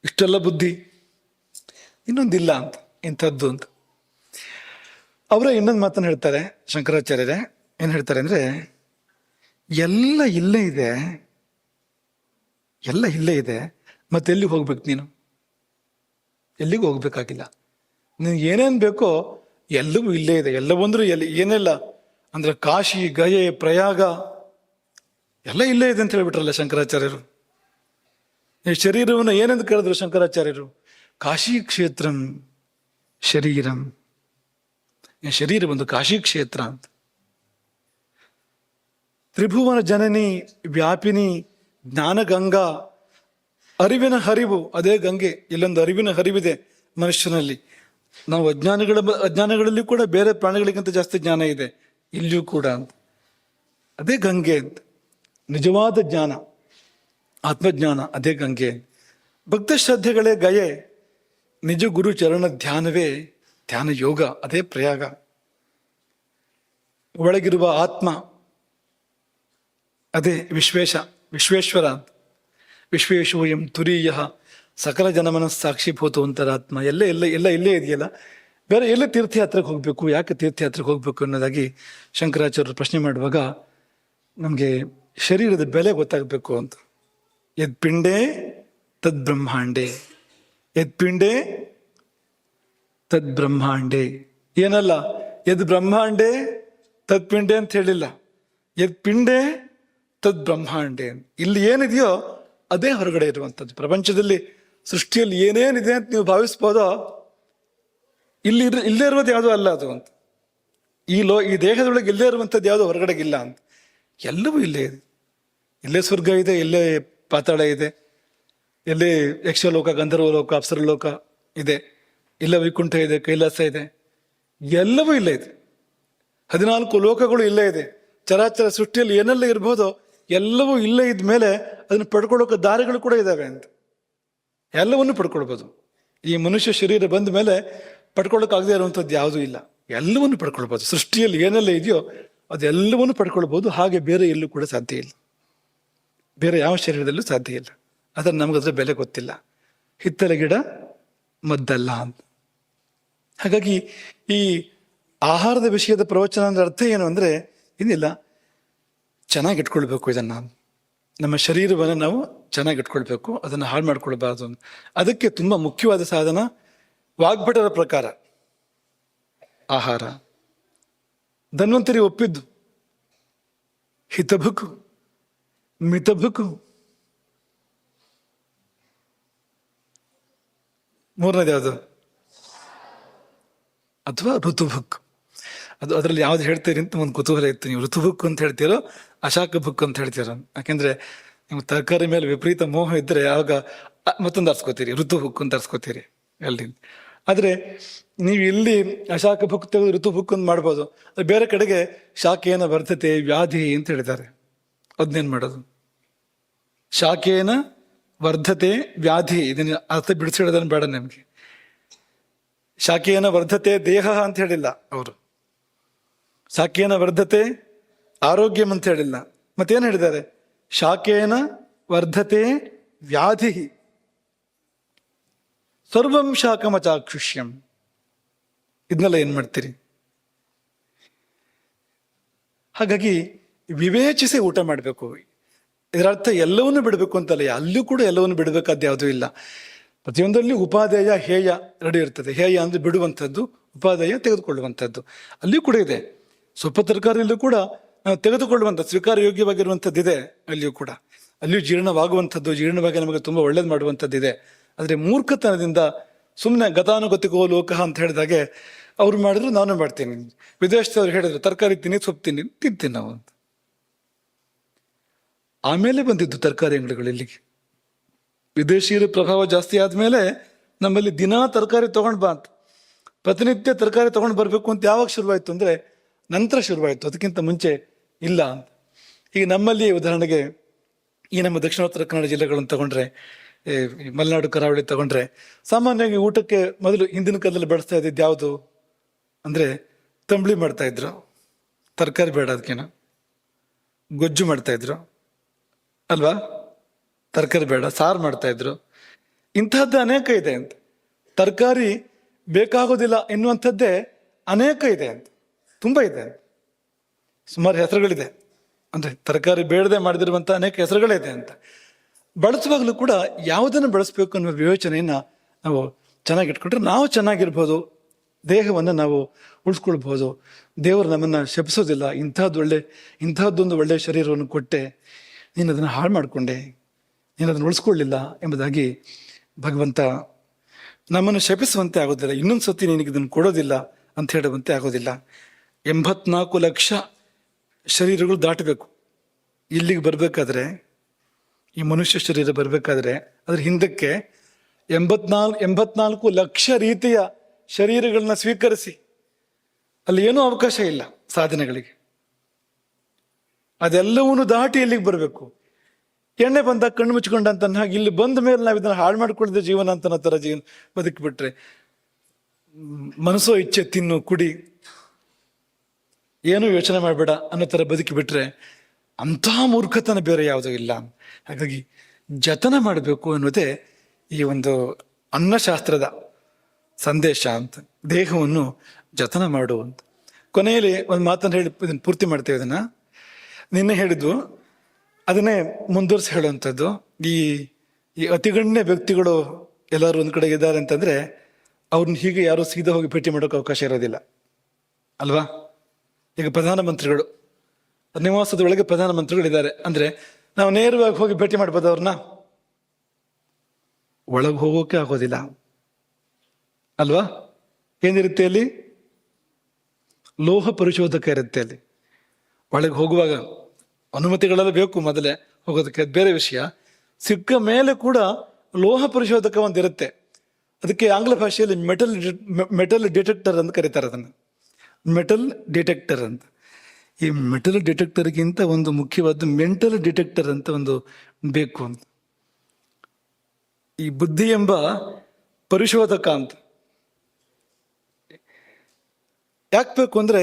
ಇಷ್ಟೆಲ್ಲ ಬುದ್ಧಿ, ಇನ್ನೊಂದಿಲ್ಲ ಅಂತ, ಇಂಥದ್ದು ಅಂತ. ಅವರ ಇನ್ನೊಂದು ಮಾತನ್ನು ಹೇಳ್ತಾರೆ ಶಂಕರಾಚಾರ್ಯರೇ. ಏನು ಹೇಳ್ತಾರೆ ಅಂದರೆ, ಎಲ್ಲ ಇಲ್ಲೇ ಇದೆ, ಎಲ್ಲ ಇಲ್ಲೇ ಇದೆ, ಮತ್ತೆ ಎಲ್ಲಿಗೆ ಹೋಗ್ಬೇಕು ನೀನು? ಎಲ್ಲಿಗೂ ಹೋಗ್ಬೇಕಾಗಿಲ್ಲ. ನಿನಗೆ ಏನೇನು ಬೇಕೋ ಎಲ್ಲವೂ ಇಲ್ಲೇ ಇದೆ. ಎಲ್ಲವಂದ್ರೂ ಏನೆಲ್ಲ ಅಂದ್ರೆ ಕಾಶಿ, ಗಯೆ, ಪ್ರಯಾಗ ಎಲ್ಲ ಇಲ್ಲೇ ಇದೆ ಅಂತ ಹೇಳ್ಬಿಟ್ರಲ್ಲ ಶಂಕರಾಚಾರ್ಯರು. ಈ ಶರೀರವನ್ನು ಏನೆಂದು ಕೇಳಿದ್ರು ಶಂಕರಾಚಾರ್ಯರು? ಕಾಶಿ ಕ್ಷೇತ್ರಂ ಶರೀರಂ. ಈ ಶರೀರ ಒಂದು ಕಾಶಿ ಕ್ಷೇತ್ರ ಅಂತ. ತ್ರಿಭುವನ ಜನನಿ ವ್ಯಾಪಿನಿ ಜ್ಞಾನಗಂಗಾ, ಅರಿವಿನ ಹರಿವು ಅದೇ ಗಂಗೆ. ಇಲ್ಲೊಂದು ಅರಿವಿನ ಹರಿವಿದೆ ಮನುಷ್ಯನಲ್ಲಿ. ನಾವು ಅಜ್ಞಾನಗಳಲ್ಲಿ ಕೂಡ ಬೇರೆ ಪ್ರಾಣಿಗಳಿಗಿಂತ ಜಾಸ್ತಿ ಜ್ಞಾನ ಇದೆ ಇಲ್ಲಿಯೂ ಕೂಡ ಅಂತ. ಅದೇ ಗಂಗೆ ಅಂತ. ನಿಜವಾದ ಜ್ಞಾನ, ಆತ್ಮಜ್ಞಾನ ಅದೇ ಗಂಗೆ. ಭಕ್ತ ಶ್ರದ್ಧೆಗಳೇ ಗಯೆ, ನಿಜ ಗುರು ಚರಣ ಧ್ಯಾನವೇ ಧ್ಯಾನ ಯೋಗ, ಅದೇ ಪ್ರಯಾಗ. ಒಳಗಿರುವ ಆತ್ಮ ಅದೇ ವಿಶ್ವೇಶ್ವರ ಅಂತ. ವಿಶ್ವೇಶ್ವಯಂ ತುರೀಯ ಸಕಲ ಜನಮನ ಸಾಕ್ಷಿಭೂತ ಅಂತರಾತ್ಮ. ಎಲ್ಲ ಇಲ್ಲೇ ಇದೆಯಲ್ಲ. ಬೇರೆ ಎಲ್ಲೇ ತೀರ್ಥಯಾತ್ರೆಗೆ ಹೋಗಬೇಕು, ಯಾಕೆ ತೀರ್ಥಯಾತ್ರೆಗೆ ಹೋಗ್ಬೇಕು ಅನ್ನೋದಾಗಿ ಶಂಕರಾಚಾರ್ಯರು ಪ್ರಶ್ನೆ ಮಾಡುವಾಗ ನಮಗೆ ಶರೀರದ ಬೆಲೆ ಗೊತ್ತಾಗಬೇಕು ಅಂತ. ಯದ್ ಪಿಂಡೇ ತದ್ ಬ್ರಹ್ಮಾಂಡೇ, ಯದ್ ಪಿಂಡೇ ತದ್ ಬ್ರಹ್ಮಾಂಡೇ. ಏನಲ್ಲ, ಯದ್ ಬ್ರಹ್ಮಾಂಡೇ ತದ್ ಪಿಂಡೇ ಅಂತ ಹೇಳಿಲ್ಲ, ಯದ್ ಪಿಂಡೇ ತದ್ ಬ್ರಹ್ಮಾಂಡೇ. ಇಲ್ಲಿ ಏನಿದೆಯೋ ಅದೇ ಹೊರಗಡೆ ಇರುವಂಥದ್ದು. ಪ್ರಪಂಚದಲ್ಲಿ ಸೃಷ್ಟಿಯಲ್ಲಿ ಏನೇನಿದೆ ಅಂತ ನೀವು ಭಾವಿಸ್ಬೋದೋ ಇಲ್ಲೇ ಇರೋದು ಯಾವುದೋ ಅಲ್ಲ ಅದು ಅಂತ. ಈ ದೇಹದೊಳಗೆ ಇಲ್ಲೇ ಇರುವಂಥದ್ದು ಯಾವುದೋ ಹೊರಗಡೆಗಿಲ್ಲ ಅಂತ. ಎಲ್ಲವೂ ಇಲ್ಲೇ ಇದೆ. ಇಲ್ಲೇ ಸ್ವರ್ಗ ಇದೆ, ಇಲ್ಲೇ ಪಾತಾಳ ಇದೆ, ಎಲ್ಲೇ ಯಕ್ಷಲೋಕ, ಗಂಧರ್ವಲೋಕ, ಅಪ್ಸರಲೋಕ ಇದೆ, ಇಲ್ಲ ವೈಕುಂಠ ಇದೆ, ಕೈಲಾಸ ಇದೆ, ಎಲ್ಲವೂ ಇಲ್ಲೇ ಇದೆ. 14 ಲೋಕಗಳು ಇಲ್ಲೇ ಇದೆ. ಚರಾಚರ ಸೃಷ್ಟಿಯಲ್ಲಿ ಏನೆಲ್ಲ ಇರ್ಬೋದೋ ಎಲ್ಲವೂ ಇಲ್ಲೇ ಇದ್ದ ಮೇಲೆ ಅದನ್ನು ಪಡ್ಕೊಳ್ಳೋಕೆ ದಾರಿಗಳು ಕೂಡ ಇದ್ದಾವೆ ಅಂತ. ಎಲ್ಲವನ್ನೂ ಪಡ್ಕೊಳ್ಬೋದು. ಈ ಮನುಷ್ಯ ಶರೀರ ಬಂದ ಮೇಲೆ ಪಡ್ಕೊಳ್ಳೋಕ್ಕಾಗದೇ ಇರುವಂಥದ್ದು ಯಾವುದೂ ಇಲ್ಲ. ಎಲ್ಲವನ್ನೂ ಪಡ್ಕೊಳ್ಬೋದು. ಸೃಷ್ಟಿಯಲ್ಲಿ ಏನೆಲ್ಲ ಇದೆಯೋ ಅದೆಲ್ಲವನ್ನೂ ಪಡ್ಕೊಳ್ಬೋದು. ಹಾಗೆ ಬೇರೆ ಎಲ್ಲೂ ಕೂಡ ಸಾಧ್ಯ ಇಲ್ಲ, ಬೇರೆ ಯಾವ ಶರೀರದಲ್ಲೂ ಸಾಧ್ಯ ಇಲ್ಲ. ಆದರೆ ನಮಗದ್ರ ಬೆಲೆ ಗೊತ್ತಿಲ್ಲ. ಹಿತ್ತಲ ಗಿಡ ಮದ್ದಲ್ಲ ಅಂತ. ಹಾಗಾಗಿ ಈ ಆಹಾರದ ವಿಷಯದ ಪ್ರವಚನ ಅಂದ್ರೆ ಅರ್ಥ ಏನು ಅಂದರೆ ಏನಿಲ್ಲ, ಚೆನ್ನಾಗಿ ಇಟ್ಕೊಳ್ಬೇಕು. ಇದನ್ನು ನಮ್ಮ ಶರೀರವನ್ನು ನಾವು ಚೆನ್ನಾಗಿ ಇಟ್ಕೊಳ್ಬೇಕು, ಅದನ್ನು ಹಾಳು ಮಾಡ್ಕೊಳ್ಬಾರ್ದು. ಅದಕ್ಕೆ ತುಂಬ ಮುಖ್ಯವಾದ ಸಾಧನ ವಾಗ್ಭಟರ ಪ್ರಕಾರ ಆಹಾರ. ಧನ್ವಂತರಿ ಒಪ್ಪಿದ್ದು ಹಿತಭುಕು ಮಿತಭುಕು. ಮೂರನೇದು ಯಾವುದು? ಅಥವಾ ಋತುಭುಕ್. ಅದರಲ್ಲಿ ಯಾವ್ದು ಹೇಳ್ತೀರಿ ಅಂತ ಒಂದು ಕುತೂಹಲ ಇತ್ತು. ನೀವು ಋತುಭುಕ್ ಅಂತ ಹೇಳ್ತೀರೋ ಅಶಾಕ ಬುಕ್ ಅಂತ ಹೇಳ್ತೀರೋ? ಯಾಕೆಂದ್ರೆ ನೀವು ತರಕಾರಿ ಮೇಲೆ ವಿಪರೀತ ಮೋಹ ಇದ್ರೆ ಆವಾಗ ಮತ್ತೊಂದು ಅರ್ಸ್ಕೋತೀರಿ, ಋತುಭುಕ್ ಅಂತ ಅರ್ಸ್ಕೋತೀರಿ ಅಲ್ಲಿ. ಆದರೆ ನೀವು ಇಲ್ಲಿ ಅಶಾಖ ಭುಕ್ ತೆಗೆದು ಋತು ಭುಕ್ ಅಂತ ಮಾಡ್ಬೋದು. ಅದು ಬೇರೆ ಕಡೆಗೆ ಶಾಖೇನ ವರ್ಧತೆ ವ್ಯಾಧಿ ಅಂತ ಹೇಳಿದ್ದಾರೆ. ಅದನ್ನೇನು ಮಾಡೋದು? ಶಾಖೇನ ವರ್ಧತೆ ವ್ಯಾಧಿ, ಇದನ್ನ ಅರ್ಥ ಬಿಡಿಸಿಡೋದನ್ನು ಬೇಡ ನಮಗೆ. ಶಾಖೇನ ವರ್ಧತೆ ದೇಹ ಅಂತ ಹೇಳಿಲ್ಲ ಅವರು, ಶಾಖೇನ ವರ್ಧತೆ ಆರೋಗ್ಯಂ ಅಂತ ಹೇಳಿಲ್ಲ. ಮತ್ತೇನು ಹೇಳಿದ್ದಾರೆ? ಶಾಖೇನ ವರ್ಧತೆ ವ್ಯಾಧಿ ಸರ್ವಂ ಶಾಖಮಚಾಕ್ಷುಷ್ಯಂ. ಇದನ್ನೆಲ್ಲ ಏನು ಮಾಡ್ತೀರಿ? ಹಾಗಾಗಿ ವಿವೇಚಿಸಿ ಊಟ ಮಾಡಬೇಕು. ಇದರರ್ಥ ಎಲ್ಲವನ್ನೂ ಬಿಡಬೇಕು ಅಂತಲ್ಲ, ಅಲ್ಲೂ ಕೂಡ ಎಲ್ಲವನ್ನು ಬಿಡಬೇಕಾದ ಯಾವುದೂ ಇಲ್ಲ. ಪ್ರತಿಯೊಂದರಲ್ಲಿ ಉಪಾದೇಯ ಹೇಯ ರೆಡಿ ಇರ್ತದೆ. ಹೇಯ ಅಂದರೆ ಬಿಡುವಂಥದ್ದು, ಉಪಾದೇಯ ತೆಗೆದುಕೊಳ್ಳುವಂಥದ್ದು. ಅಲ್ಲಿಯೂ ಕೂಡ ಇದೆ. ಸೊಪ್ಪು ತರಕಾರಿಯಲ್ಲೂ ಕೂಡ ನಾವು ತೆಗೆದುಕೊಳ್ಳುವಂಥದ್ದು, ಸ್ವೀಕಾರ ಯೋಗ್ಯವಾಗಿರುವಂಥದ್ದು ಇದೆ. ಅಲ್ಲಿಯೂ ಕೂಡ ಅಲ್ಲಿಯೂ ಜೀರ್ಣವಾಗುವಂಥದ್ದು, ಜೀರ್ಣವಾಗಿ ನಮಗೆ ತುಂಬ ಒಳ್ಳೇದು ಮಾಡುವಂಥದ್ದಿದೆ. ಆದರೆ ಮೂರ್ಖತನದಿಂದ ಸುಮ್ಮನೆ ಗತಾನುಗತಿಕೋ ಲೋಕ ಅಂತ ಹೇಳಿದಾಗೆ ಅವ್ರು ಮಾಡಿದ್ರು ನಾನು ಮಾಡ್ತೀನಿ. ವಿದೇಶದವ್ರು ಹೇಳಿದ್ರು ತರಕಾರಿ ತಿನ್ನಿ, ಸೊಪ್ಪು ತಿಂತೀನಿ ನಾವು ಅಂತ. ಆಮೇಲೆ ಬಂದಿದ್ದು ತರಕಾರಿ ಅಂಗಡಿಗಳು ಇಲ್ಲಿಗೆ. ವಿದೇಶಿಯರ ಪ್ರಭಾವ ಜಾಸ್ತಿ ಆದಮೇಲೆ ನಮ್ಮಲ್ಲಿ ದಿನಾ ತರಕಾರಿ ತೊಗೊಂಡು ಬಾ ಅಂತ, ಪ್ರತಿನಿತ್ಯ ತರಕಾರಿ ತೊಗೊಂಡು ಬರಬೇಕು ಅಂತ ಯಾವಾಗ ಶುರುವಾಯಿತು ಅಂದರೆ ನಂತರ ಶುರುವಾಯಿತು, ಅದಕ್ಕಿಂತ ಮುಂಚೆ ಇಲ್ಲ ಅಂತ. ಈಗ ನಮ್ಮಲ್ಲಿ ಉದಾಹರಣೆಗೆ ಈ ನಮ್ಮ ದಕ್ಷಿಣೋತ್ತರ ಕನ್ನಡ ಜಿಲ್ಲೆಗಳನ್ನು ತಗೊಂಡ್ರೆ, ಮಲೆನಾಡು ಕರಾವಳಿ ತಗೊಂಡ್ರೆ, ಸಾಮಾನ್ಯವಾಗಿ ಊಟಕ್ಕೆ ಮೊದಲು ಹಿಂದಿನ ಕಾಲದಲ್ಲಿ ಬಳಸ್ತಾ ಇದ್ದಿದ್ದು ಯಾವುದು ಅಂದರೆ ತಂಬಳಿ ಮಾಡ್ತಾ ಇದ್ರು, ತರಕಾರಿ ಬೇಡ ಅದಕ್ಕೇನು, ಗೊಜ್ಜು ಮಾಡ್ತಾ ಇದ್ರು ಅಲ್ವಾ, ತರಕಾರಿ ಬೇಡ ಸಾರು ಮಾಡ್ತಾ ಇದ್ರು. ಇಂತಹದ್ದು ಅನೇಕ ಇದೆ ಅಂತ. ತರಕಾರಿ ಬೇಕಾಗೋದಿಲ್ಲ ಎನ್ನುವಂಥದ್ದೇ ಅನೇಕ ಇದೆ ಅಂತ, ತುಂಬ ಇದೆ, ಸುಮಾರು ಹೆಸರುಗಳಿದೆ. ಅಂದರೆ ತರಕಾರಿ ಬೇಡದೆ ಮಾಡಿದಿರುವಂಥ ಅನೇಕ ಹೆಸರುಗಳಿದೆ ಅಂತ. ಬಳಸುವಾಗಲೂ ಕೂಡ ಯಾವುದನ್ನು ಬಳಸಬೇಕು ಅನ್ನೋ ವಿವೇಚನೆಯನ್ನು ನಾವು ಚೆನ್ನಾಗಿಟ್ಕೊಂಡ್ರೆ ನಾವು ಚೆನ್ನಾಗಿರ್ಬೋದು, ದೇಹವನ್ನು ನಾವು ಉಳಿಸ್ಕೊಳ್ಬೋದು. ದೇವರು ನಮ್ಮನ್ನು ಶಪಿಸೋದಿಲ್ಲ. ಇಂಥದ್ದೊಂದು ಒಳ್ಳೆಯ ಶರೀರವನ್ನು ಕೊಟ್ಟೆ, ನೀನು ಅದನ್ನು ಹಾಳು ಮಾಡಿಕೊಂಡೆ, ನೀನು ಅದನ್ನು ಉಳಿಸ್ಕೊಳ್ಳಿಲ್ಲ ಎಂಬುದಾಗಿ ಭಗವಂತ ನಮ್ಮನ್ನು ಶಪಿಸುವಂತೆ ಆಗೋದಿಲ್ಲ. ಇನ್ನೊಂದು ಸತಿ ನಿನಗೆ ಇದನ್ನು ಕೊಡೋದಿಲ್ಲ ಅಂತ ಹೇಳುವಂತೆ ಆಗೋದಿಲ್ಲ. 84 ಲಕ್ಷ ಶರೀರಗಳು ದಾಟಬೇಕು ಇಲ್ಲಿಗೆ ಬರಬೇಕಾದ್ರೆ, ಈ ಮನುಷ್ಯ ಶರೀರ ಬರಬೇಕಾದ್ರೆ ಅದ್ರ ಹಿಂದಕ್ಕೆ 84 ಲಕ್ಷ ರೀತಿಯ ಶರೀರಗಳನ್ನ ಸ್ವೀಕರಿಸಿ ಅಲ್ಲಿ ಏನೂ ಅವಕಾಶ ಇಲ್ಲ ಸಾಧನೆಗಳಿಗೆ. ಅದೆಲ್ಲವನ್ನೂ ದಾಟಿ ಇಲ್ಲಿಗೆ ಬರಬೇಕು. ಎಣ್ಣೆ ಬಂದಾಗ ಕಣ್ಣು ಮುಚ್ಕೊಂಡಂತ ಹಾಗೆ ಇಲ್ಲಿ ಬಂದ ಮೇಲೆ ನಾವು ಇದನ್ನು ಹಾಳು ಮಾಡ್ಕೊಂಡಿದ್ದೆ ಜೀವನ ಅಂತ ಅನ್ನೋ ಥರ ಜೀವನ ಬದುಕಿಬಿಟ್ರೆ, ಮನಸ್ಸೋ ಇಚ್ಛೆ ತಿನ್ನು ಕುಡಿ ಏನೂ ಯೋಚನೆ ಮಾಡಬೇಡ ಅನ್ನೋ ಥರ ಬದುಕಿಬಿಟ್ರೆ ಅಂತಹ ಮೂರ್ಖತನ ಬೇರೆ ಯಾವುದೂ ಇಲ್ಲ. ಹಾಗಾಗಿ ಜತನ ಮಾಡಬೇಕು ಅನ್ನೋದೇ ಈ ಒಂದು ಅನ್ನಶಾಸ್ತ್ರದ ಸಂದೇಶ ಅಂತ. ದೇಹವನ್ನು ಜತನ ಮಾಡುವಂತ. ಕೊನೆಯಲ್ಲಿ ಒಂದು ಮಾತನ್ನು ಹೇಳಿ ಇದನ್ನು ಪೂರ್ತಿ ಮಾಡ್ತೇವೆ. ಇದನ್ನು ನಿನ್ನೆ ಹೇಳಿದ್ದು ಅದನ್ನೇ ಮುಂದುವರಿಸಿ ಹೇಳುವಂಥದ್ದು. ಈ ಅತಿಗಣ್ಯ ವ್ಯಕ್ತಿಗಳು ಎಲ್ಲರೂ ಒಂದು ಕಡೆ ಇದ್ದಾರೆ ಅಂತಂದರೆ ಅವ್ರನ್ನ ಹೀಗೆ ಯಾರೂ ಸೀದಾ ಹೋಗಿ ಭೇಟಿ ಮಾಡೋಕೆ ಅವಕಾಶ ಇರೋದಿಲ್ಲ ಅಲ್ವಾ. ಈಗ ಪ್ರಧಾನಮಂತ್ರಿಗಳು ನಿವಾಸದ ಒಳಗೆ ಪ್ರಧಾನಮಂತ್ರಿಗಳಿದ್ದಾರೆ ಅಂದರೆ ನಾವು ನೇರವಾಗಿ ಹೋಗಿ ಭೇಟಿ ಮಾಡ್ಬೋದು ಅವ್ರನ್ನ? ಒಳಗೆ ಹೋಗೋಕೆ ಆಗೋದಿಲ್ಲ ಅಲ್ವಾ. ಏನಿರುತ್ತೆ ಅಲ್ಲಿ? ಲೋಹ ಪರಿಶೋಧಕ ಇರುತ್ತೆ ಅಲ್ಲಿ. ಒಳಗೆ ಹೋಗುವಾಗ ಅನುಮತಿಗಳೆಲ್ಲ ಬೇಕು ಮೊದಲೇ ಹೋಗೋದಕ್ಕೆ, ಅದು ಬೇರೆ ವಿಷಯ. ಸಿಕ್ಕ ಮೇಲೆ ಕೂಡ ಲೋಹ ಪರಿಶೋಧಕ ಒಂದಿರುತ್ತೆ. ಅದಕ್ಕೆ ಆಂಗ್ಲ ಭಾಷೆಯಲ್ಲಿ ಮೆಟಲ್ ಡಿಟೆಕ್ಟರ್ ಅಂತ ಕರೀತಾರೆ ಅದನ್ನು, ಮೆಟಲ್ ಡಿಟೆಕ್ಟರ್ ಅಂತ. ಈ ಮೆಟಲ್ ಡಿಟೆಕ್ಟರ್ಗಿಂತ ಒಂದು ಮುಖ್ಯವಾದ ಮೆಂಟಲ್ ಡಿಟೆಕ್ಟರ್ ಅಂತ ಒಂದು ಬೇಕು ಅಂತ. ಈ ಬುದ್ಧಿ ಎಂಬ ಪರಿಶೋಧಕ ಅಂತ ಯಾಕೆ ಬೇಕು ಅಂದರೆ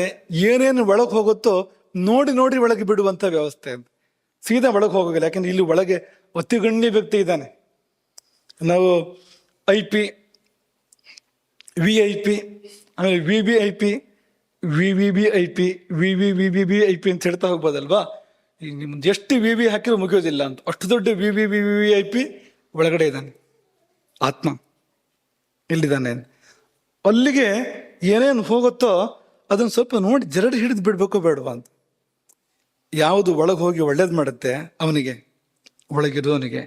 ಏನೇನು ಒಳಗೆ ಹೋಗುತ್ತೋ ನೋಡಿ ನೋಡಿ ಒಳಗೆ ಬಿಡುವಂಥ ವ್ಯವಸ್ಥೆ ಅಂತ. ಸೀದಾ ಒಳಗೆ ಹೋಗೋಗಿಲ್ಲ, ಯಾಕೆಂದ್ರೆ ಇಲ್ಲಿ ಒಳಗೆ ಅತಿಗಣ್ಯ ವ್ಯಕ್ತಿ ಇದ್ದಾನೆ. ನಾವು IP, VIP, ಆಮೇಲೆ VVIP, VVVIP, VVVVIP ಅಂತ ಹೇಳ್ತಾ ಹೋಗ್ಬೋದಲ್ವಾ. ಈಗ ನಿಮ್ದು ಎಷ್ಟು VV ಹಾಕಿರೋ ಮುಗಿಯೋದಿಲ್ಲ ಅಂತ. ಅಷ್ಟು ದೊಡ್ಡ VVVVIP ಒಳಗಡೆ ಇದ್ದಾನೆ ಆತ್ಮ, ಇಲ್ಲಿದ್ದಾನೆ. ಅಲ್ಲಿಗೆ ಏನೇನು ಹೋಗುತ್ತೋ ಅದನ್ನು ಸ್ವಲ್ಪ ನೋಡಿ ಜರಡಿ ಹಿಡಿದು ಬಿಡಬೇಕು ಬೇಡವಾ ಅಂತ. ಯಾವುದು ಒಳಗೆ ಹೋಗಿ ಒಳ್ಳೇದು ಮಾಡುತ್ತೆ ಅವನಿಗೆ, ಒಳಗಿರೋನಿಗೆ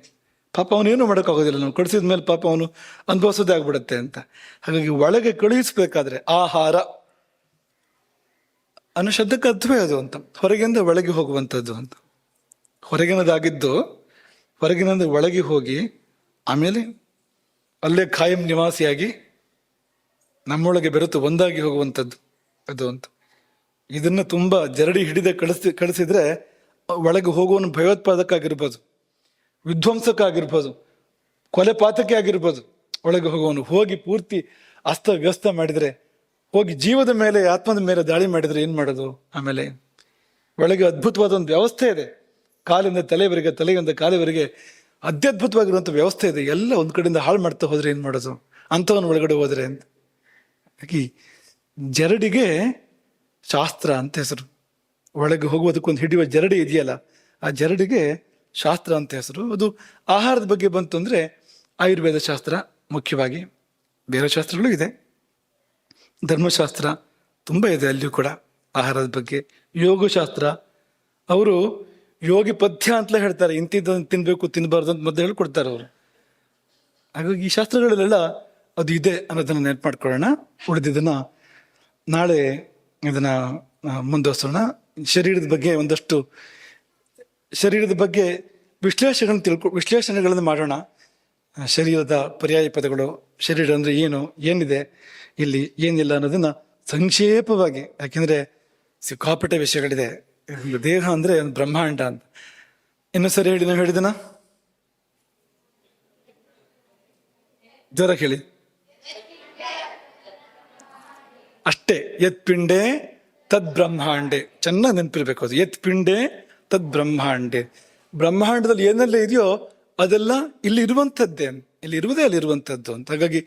ಪಾಪ ಅವನೇನು ಮಾಡೋಕ್ಕಾಗೋದಿಲ್ಲ. ನಾವು ಕಳಿಸಿದ ಮೇಲೆ ಪಾಪ ಅವನು ಅನುಭವಿಸೋದೇ ಆಗ್ಬಿಡುತ್ತೆ ಅಂತ. ಹಾಗಾಗಿ ಒಳಗೆ ಕಳುಹಿಸ್ಬೇಕಾದ್ರೆ ಆಹಾರ ಅನ್ನೋ ಶಬ್ದಕ್ಕೆ ಅರ್ಥವೇ ಅದು ಅಂತ. ಹೊರಗಿಂದ ಒಳಗೆ ಹೋಗುವಂಥದ್ದು ಅಂತ. ಹೊರಗಿನದಾಗಿದ್ದು ಹೊರಗಿನಿಂದ ಒಳಗೆ ಹೋಗಿ ಆಮೇಲೆ ಅಲ್ಲೇ ಖಾಯಂ ನಿವಾಸಿಯಾಗಿ ನಮ್ಮೊಳಗೆ ಬೆರೆತು ಒಂದಾಗಿ ಹೋಗುವಂಥದ್ದು ಅದು ಅಂತ. ಇದನ್ನು ತುಂಬ ಜರಡಿ ಹಿಡಿದ ಕಳಿಸಿದ್ರೆ ಒಳಗೆ ಹೋಗುವನು ಭಯೋತ್ಪಾದಕ ವಿಧ್ವಂಸಕ ಆಗಿರ್ಬೋದು, ಕೊಲೆ ಪಾತಕ ಆಗಿರ್ಬೋದು. ಒಳಗೆ ಹೋಗುವನು ಹೋಗಿ ಪೂರ್ತಿ ಅಸ್ತವ್ಯಸ್ತ ಮಾಡಿದರೆ, ಹೋಗಿ ಜೀವದ ಮೇಲೆ, ಆತ್ಮದ ಮೇಲೆ ದಾಳಿ ಮಾಡಿದರೆ ಏನು ಮಾಡೋದು? ಆಮೇಲೆ ಒಳಗೆ ಅದ್ಭುತವಾದ ಒಂದು ವ್ಯವಸ್ಥೆ ಇದೆ, ಕಾಲಿಂದ ತಲೆವರೆಗೆ, ತಲೆಯಿಂದ ಕಾಲಿವರೆಗೆ ಅತ್ಯದ್ಭುತವಾಗಿರುವಂಥ ವ್ಯವಸ್ಥೆ ಇದೆ. ಎಲ್ಲ ಒಂದು ಕಡೆಯಿಂದ ಹಾಳು ಮಾಡ್ತಾ ಹೋದ್ರೆ ಏನು ಮಾಡೋದು ಅಂಥವನು ಒಳಗಡೆ ಹೋದ್ರೆ ಅಂತ. ಹಾಗೆ ಜರಡಿಗೆ ಶಾಸ್ತ್ರ ಅಂತ ಹೆಸರು. ಒಳಗೆ ಹೋಗುವುದಕ್ಕೊಂದು ಹಿಡಿಯುವ ಜರಡಿ ಇದೆಯಲ್ಲ, ಆ ಜರಡಿಗೆ ಶಾಸ್ತ್ರ ಅಂತ ಹೆಸರು. ಅದು ಆಹಾರದ ಬಗ್ಗೆ ಬಂತು ಅಂದರೆ ಆಯುರ್ವೇದ ಶಾಸ್ತ್ರ ಮುಖ್ಯವಾಗಿ, ಬೇರೆ ಶಾಸ್ತ್ರಗಳು ಇದೆ, ಧರ್ಮಶಾಸ್ತ್ರ ತುಂಬ ಇದೆ ಅಲ್ಲಿಯೂ ಕೂಡ ಆಹಾರದ ಬಗ್ಗೆ. ಯೋಗಶಾಸ್ತ್ರ, ಅವರು ಯೋಗಿ ಪಥ್ಯ ಅಂತಲೇ ಹೇಳ್ತಾರೆ, ಇಂತಿದ್ದನ್ನು ತಿನ್ಬೇಕು ತಿನ್ನಬಾರ್ದು ಅಂತ ಮೊದಲು ಹೇಳ್ಕೊಡ್ತಾರೆ ಅವರು. ಹಾಗಾಗಿ ಈ ಶಾಸ್ತ್ರಗಳಲ್ಲೆಲ್ಲ ಅದು ಇದೆ ಅನ್ನೋದನ್ನು ನೆನಪು ಮಾಡ್ಕೊಳ್ಳೋಣ. ಉಳಿದಿದ್ದನ್ನು ನಾಳೆ ಇದನ್ನು ಮುಂದುವರಿಸೋಣ. ಶರೀರದ ಬಗ್ಗೆ ಒಂದಷ್ಟು ಶರೀರದ ಬಗ್ಗೆ ವಿಶ್ಲೇಷಣೆಗಳನ್ನು ಮಾಡೋಣ. ಶರೀರದ ಪರ್ಯಾಯ ಪದಗಳು, ಶರೀರ ಅಂದರೆ ಏನು, ಏನಿದೆ ಇಲ್ಲಿ, ಏನಿಲ್ಲ ಅನ್ನೋದನ್ನು ಸಂಕ್ಷೇಪವಾಗಿ, ಯಾಕೆಂದರೆ ಸಿಕ್ಕಾಪಟ್ಟೆ ವಿಷಯಗಳಿದೆ. ದೇಹ ಅಂದರೆ ಒಂದು ಬ್ರಹ್ಮಾಂಡ ಅಂತ. ಇನ್ನು ಸರಿ ಹೇಳಿ, ನಾವು ಹೇಳಿದನ ಜೋರ ಹೇಳಿ ಅಷ್ಟೇ. ಯತ್ ಪಿಂಡೆ ತದ್ ಬ್ರಹ್ಮಾಂಡೆ, ಚೆನ್ನಾಗಿ ನೆನಪಿರ್ಬೇಕು ಅದು. ಯತ್ ಪಿಂಡೆ ತದ್ ಬ್ರಹ್ಮಾಂಡೆ, ಬ್ರಹ್ಮಾಂಡದಲ್ಲಿ ಏನೆಲ್ಲ ಇದೆಯೋ ಅದೆಲ್ಲ ಇಲ್ಲಿ ಇರುವಂಥದ್ದೇ, ಇಲ್ಲಿ ಇರುವುದೇ ಅಲ್ಲಿ ಇರುವಂಥದ್ದು ಅಂತ. ಹಾಗಾಗಿ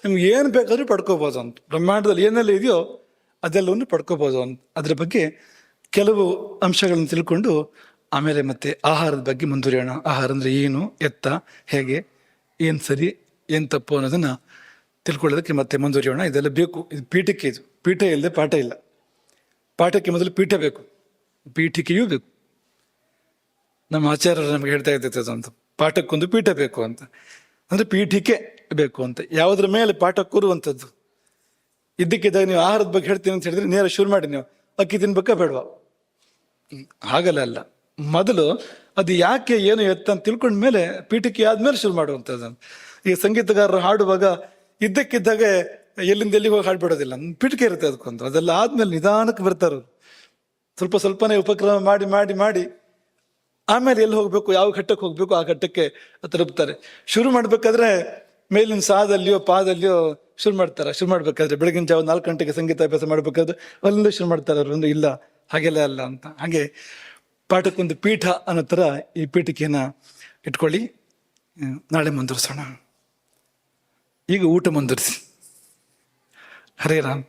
ನಿಮ್ಗೆ ಏನು ಬೇಕಾದ್ರೂ ಪಡ್ಕೋಬೋದು ಅಂತ. ಬ್ರಹ್ಮಾಂಡದಲ್ಲಿ ಏನೆಲ್ಲ ಇದೆಯೋ ಅದೆಲ್ಲವನ್ನು ಪಡ್ಕೋಬೋದು ಅಂತ. ಅದ್ರ ಬಗ್ಗೆ ಕೆಲವು ಅಂಶಗಳನ್ನು ತಿಳ್ಕೊಂಡು ಆಮೇಲೆ ಮತ್ತೆ ಆಹಾರದ ಬಗ್ಗೆ ಮುಂದುವರಿಯೋಣ. ಆಹಾರ ಅಂದರೆ ಏನು, ಎತ್ತ, ಹೇಗೆ, ಏನು ಸರಿ, ಏನು ತಪ್ಪು ಅನ್ನೋದನ್ನು ತಿಳ್ಕೊಳ್ಳೋದಕ್ಕೆ ಮತ್ತೆ ಮುಂದುವರಿಯೋಣ. ಇದೆಲ್ಲ ಬೇಕು, ಇದು ಪೀಠಕ್ಕೆ. ಇದು ಪೀಠ ಇಲ್ಲದೆ ಪಾಠ ಇಲ್ಲ. ಪಾಠಕ್ಕೆ ಮೊದಲು ಪೀಠ ಬೇಕು, ಪೀಠಿಕೆಯೂ ಬೇಕು. ನಮ್ಮ ಆಚಾರ್ಯರು ನಮಗೆ ಹೇಳ್ತಾ ಇದ್ದದ್ದು ಅಂತ, ಪಾಠಕ್ಕೊಂದು ಪೀಠ ಬೇಕು ಅಂತ. ಅಂದರೆ ಪೀಠಿಕೆ ಬೇಕು ಅಂತ, ಯಾವುದ್ರ ಮೇಲೆ ಪಾಠ ಕೂರುವಂಥದ್ದು. ಇದ್ದಕ್ಕಿದ್ದಾಗ ನೀವು ಆಹಾರದ ಬಗ್ಗೆ ಹೇಳ್ತೀನಿ ಅಂತ ಹೇಳಿದ್ರೆ ನೇರ ಶುರು ಮಾಡಿ, ನೀವು ಅಕ್ಕಿ ತಿನ್ಬೇಕಾ ಬೇಡವಾ? ಹಾಗಲ್ಲ ಅಲ್ಲ, ಮೊದಲು ಅದು ಯಾಕೆ ಏನು ಎತ್ತ ಅಂತ ತಿಳ್ಕೊಂಡ ಮೇಲೆ ಪೀಠಿಕೆ ಆದ್ಮೇಲೆ ಶುರು ಮಾಡುವಂಥದ್ದು. ಈಗ ಸಂಗೀತಗಾರರು ಹಾಡುವಾಗ ಇದ್ದಕ್ಕಿದ್ದಾಗ ಎಲ್ಲಿಂದ ಎಲ್ಲಿಗೆ ಹೋಗಿ ಹಾಡ್ಬಿಡೋದಿಲ್ಲ, ಪೀಠಿಕೆ ಇರುತ್ತೆ ಅದಕ್ಕೊಂದು. ಅದೆಲ್ಲ ಆದ್ಮೇಲೆ ನಿಧಾನಕ್ಕೆ ಬರ್ತಾರೆ, ಸ್ವಲ್ಪ ಸ್ವಲ್ಪನೇ ಉಪಕ್ರಮ ಮಾಡಿ ಮಾಡಿ ಮಾಡಿ ಆಮೇಲೆ ಎಲ್ಲಿ ಹೋಗ್ಬೇಕು, ಯಾವ ಘಟ್ಟಕ್ಕೆ ಹೋಗ್ಬೇಕು ಆ ಘಟ್ಟಕ್ಕೆ ತಲುಪ್ತಾರೆ. ಶುರು ಮಾಡ್ಬೇಕಾದ್ರೆ ಮೇಲಿನ ಸಾದಲ್ಲಿಯೋ ಪಾದಲ್ಲಿಯೋ ಶುರು ಮಾಡ್ತಾರೆ. ಶುರು ಮಾಡ್ಬೇಕಾದ್ರೆ ಬೆಳಗಿನ ಜಾವ 4 ಗಂಟೆಗೆ ಸಂಗೀತ ಅಭ್ಯಾಸ ಮಾಡ್ಬೇಕಾದ್ರೆ ಅಲ್ಲಿಂದ ಶುರು ಮಾಡ್ತಾರೆ ಅವರು. ಒಂದು ಇಲ್ಲ, ಹಾಗೆಲ್ಲ ಅಲ್ಲ ಅಂತ. ಹಾಗೆ ಪಾಠಕ್ಕೊಂದು ಪೀಠ ಅನ್ನೋ ಥರ ಈ ಪೀಠಿಕೆಯನ್ನು ಇಟ್ಕೊಳ್ಳಿ. ನಾಳೆ ಮುಂದುವರಿಸೋಣ. ಈಗ ಊಟ ಮುಂದುವರಿಸಿ. ಹರೇ ರಾಮ್.